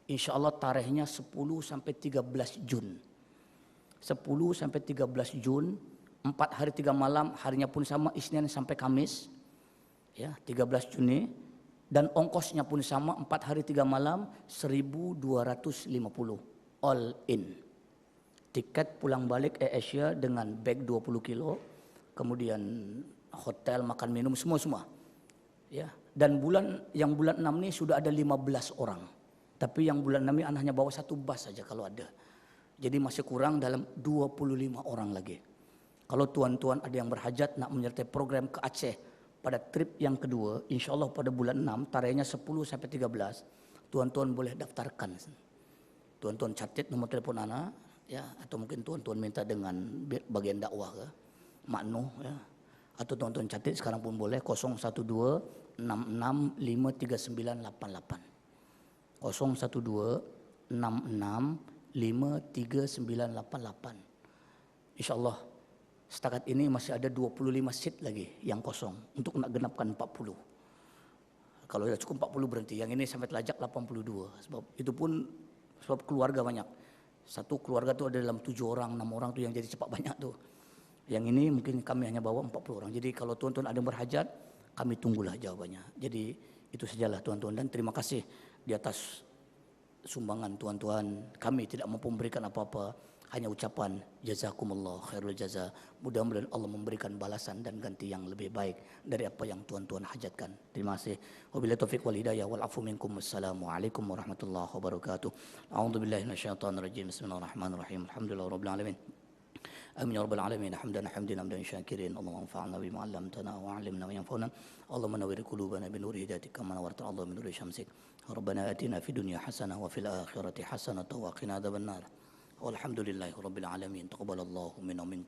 InsyaAllah tarikhnya 10 sampai 13 Jun. 10 sampai 13 Jun, 4 hari 3 malam, harinya pun sama, Isnin sampai Kamis. Ya, 13 Juni. Dan ongkosnya pun sama, 4 hari 3 malam, 1.250 all in. Tiket pulang balik AirAsia dengan bag 20 kilo. Kemudian hotel, makan minum, semua-semua. Ya. Dan bulan 6 ni sudah ada 15 orang. Tapi yang bulan 6 ni hanya bawa 1 bas saja kalau ada. Jadi masih kurang dalam 25 orang lagi. Kalau tuan-tuan ada yang berhajat nak menyertai program ke Aceh pada trip yang kedua, insyaAllah pada bulan 6, tarikhnya 10 sampai 13, tuan-tuan boleh daftarkan. Tuan-tuan catat nomor telefon anak, ya, atau mungkin tuan-tuan minta dengan bagian dakwah ke, makno, ya. Atau tuan-tuan catat sekarang pun boleh 012 66 53988. 012 66 53988. InsyaAllah setakat ini masih ada 25 seat lagi yang kosong untuk nak genapkan 40. Kalau dah cukup 40 berhenti. Yang ini sampai telajak 82. Sebab itu pun sebab keluarga banyak. Satu keluarga tu ada dalam 7 orang, 6 orang tu yang jadi cepat banyak tu. Yang ini mungkin kami hanya bawa 40 orang. Jadi kalau tuan-tuan ada yang berhajat, kami tunggulah jawabannya. Jadi itu sajalah tuan-tuan, dan terima kasih di atas sumbangan tuan-tuan. Kami tidak mampu memberikan apa-apa, hanya ucapan jazakumullah khairul jaza. Mudah-mudahan Allah memberikan balasan dan ganti yang lebih baik dari apa yang tuan-tuan hajatkan. Terima kasih. Wabillahi taufiq wal hidayah wal afu minkum. Wassalamualaikum warahmatullahi wabarakatuh. A'udzubillahi minasyaitonir rajim. Bismillahirrahmanirrahim. Alhamdulillahirabbil alamin. Amin ya rabbal alamin. Hamdan syakirin. Allahumma anfa'na bima 'allamtana wa 'allimna ma yanfa'una. Allahumma nawwir qulubana bi nuri hidayatika kama nawwarta Allah min nuri syamsik. Rabbana atina fid dunya hasanah wa fil akhirati hasanah wa qina adzabannar. Walhamdulillahi rabbil alamin. Taqabbalallahu minna wa minkum.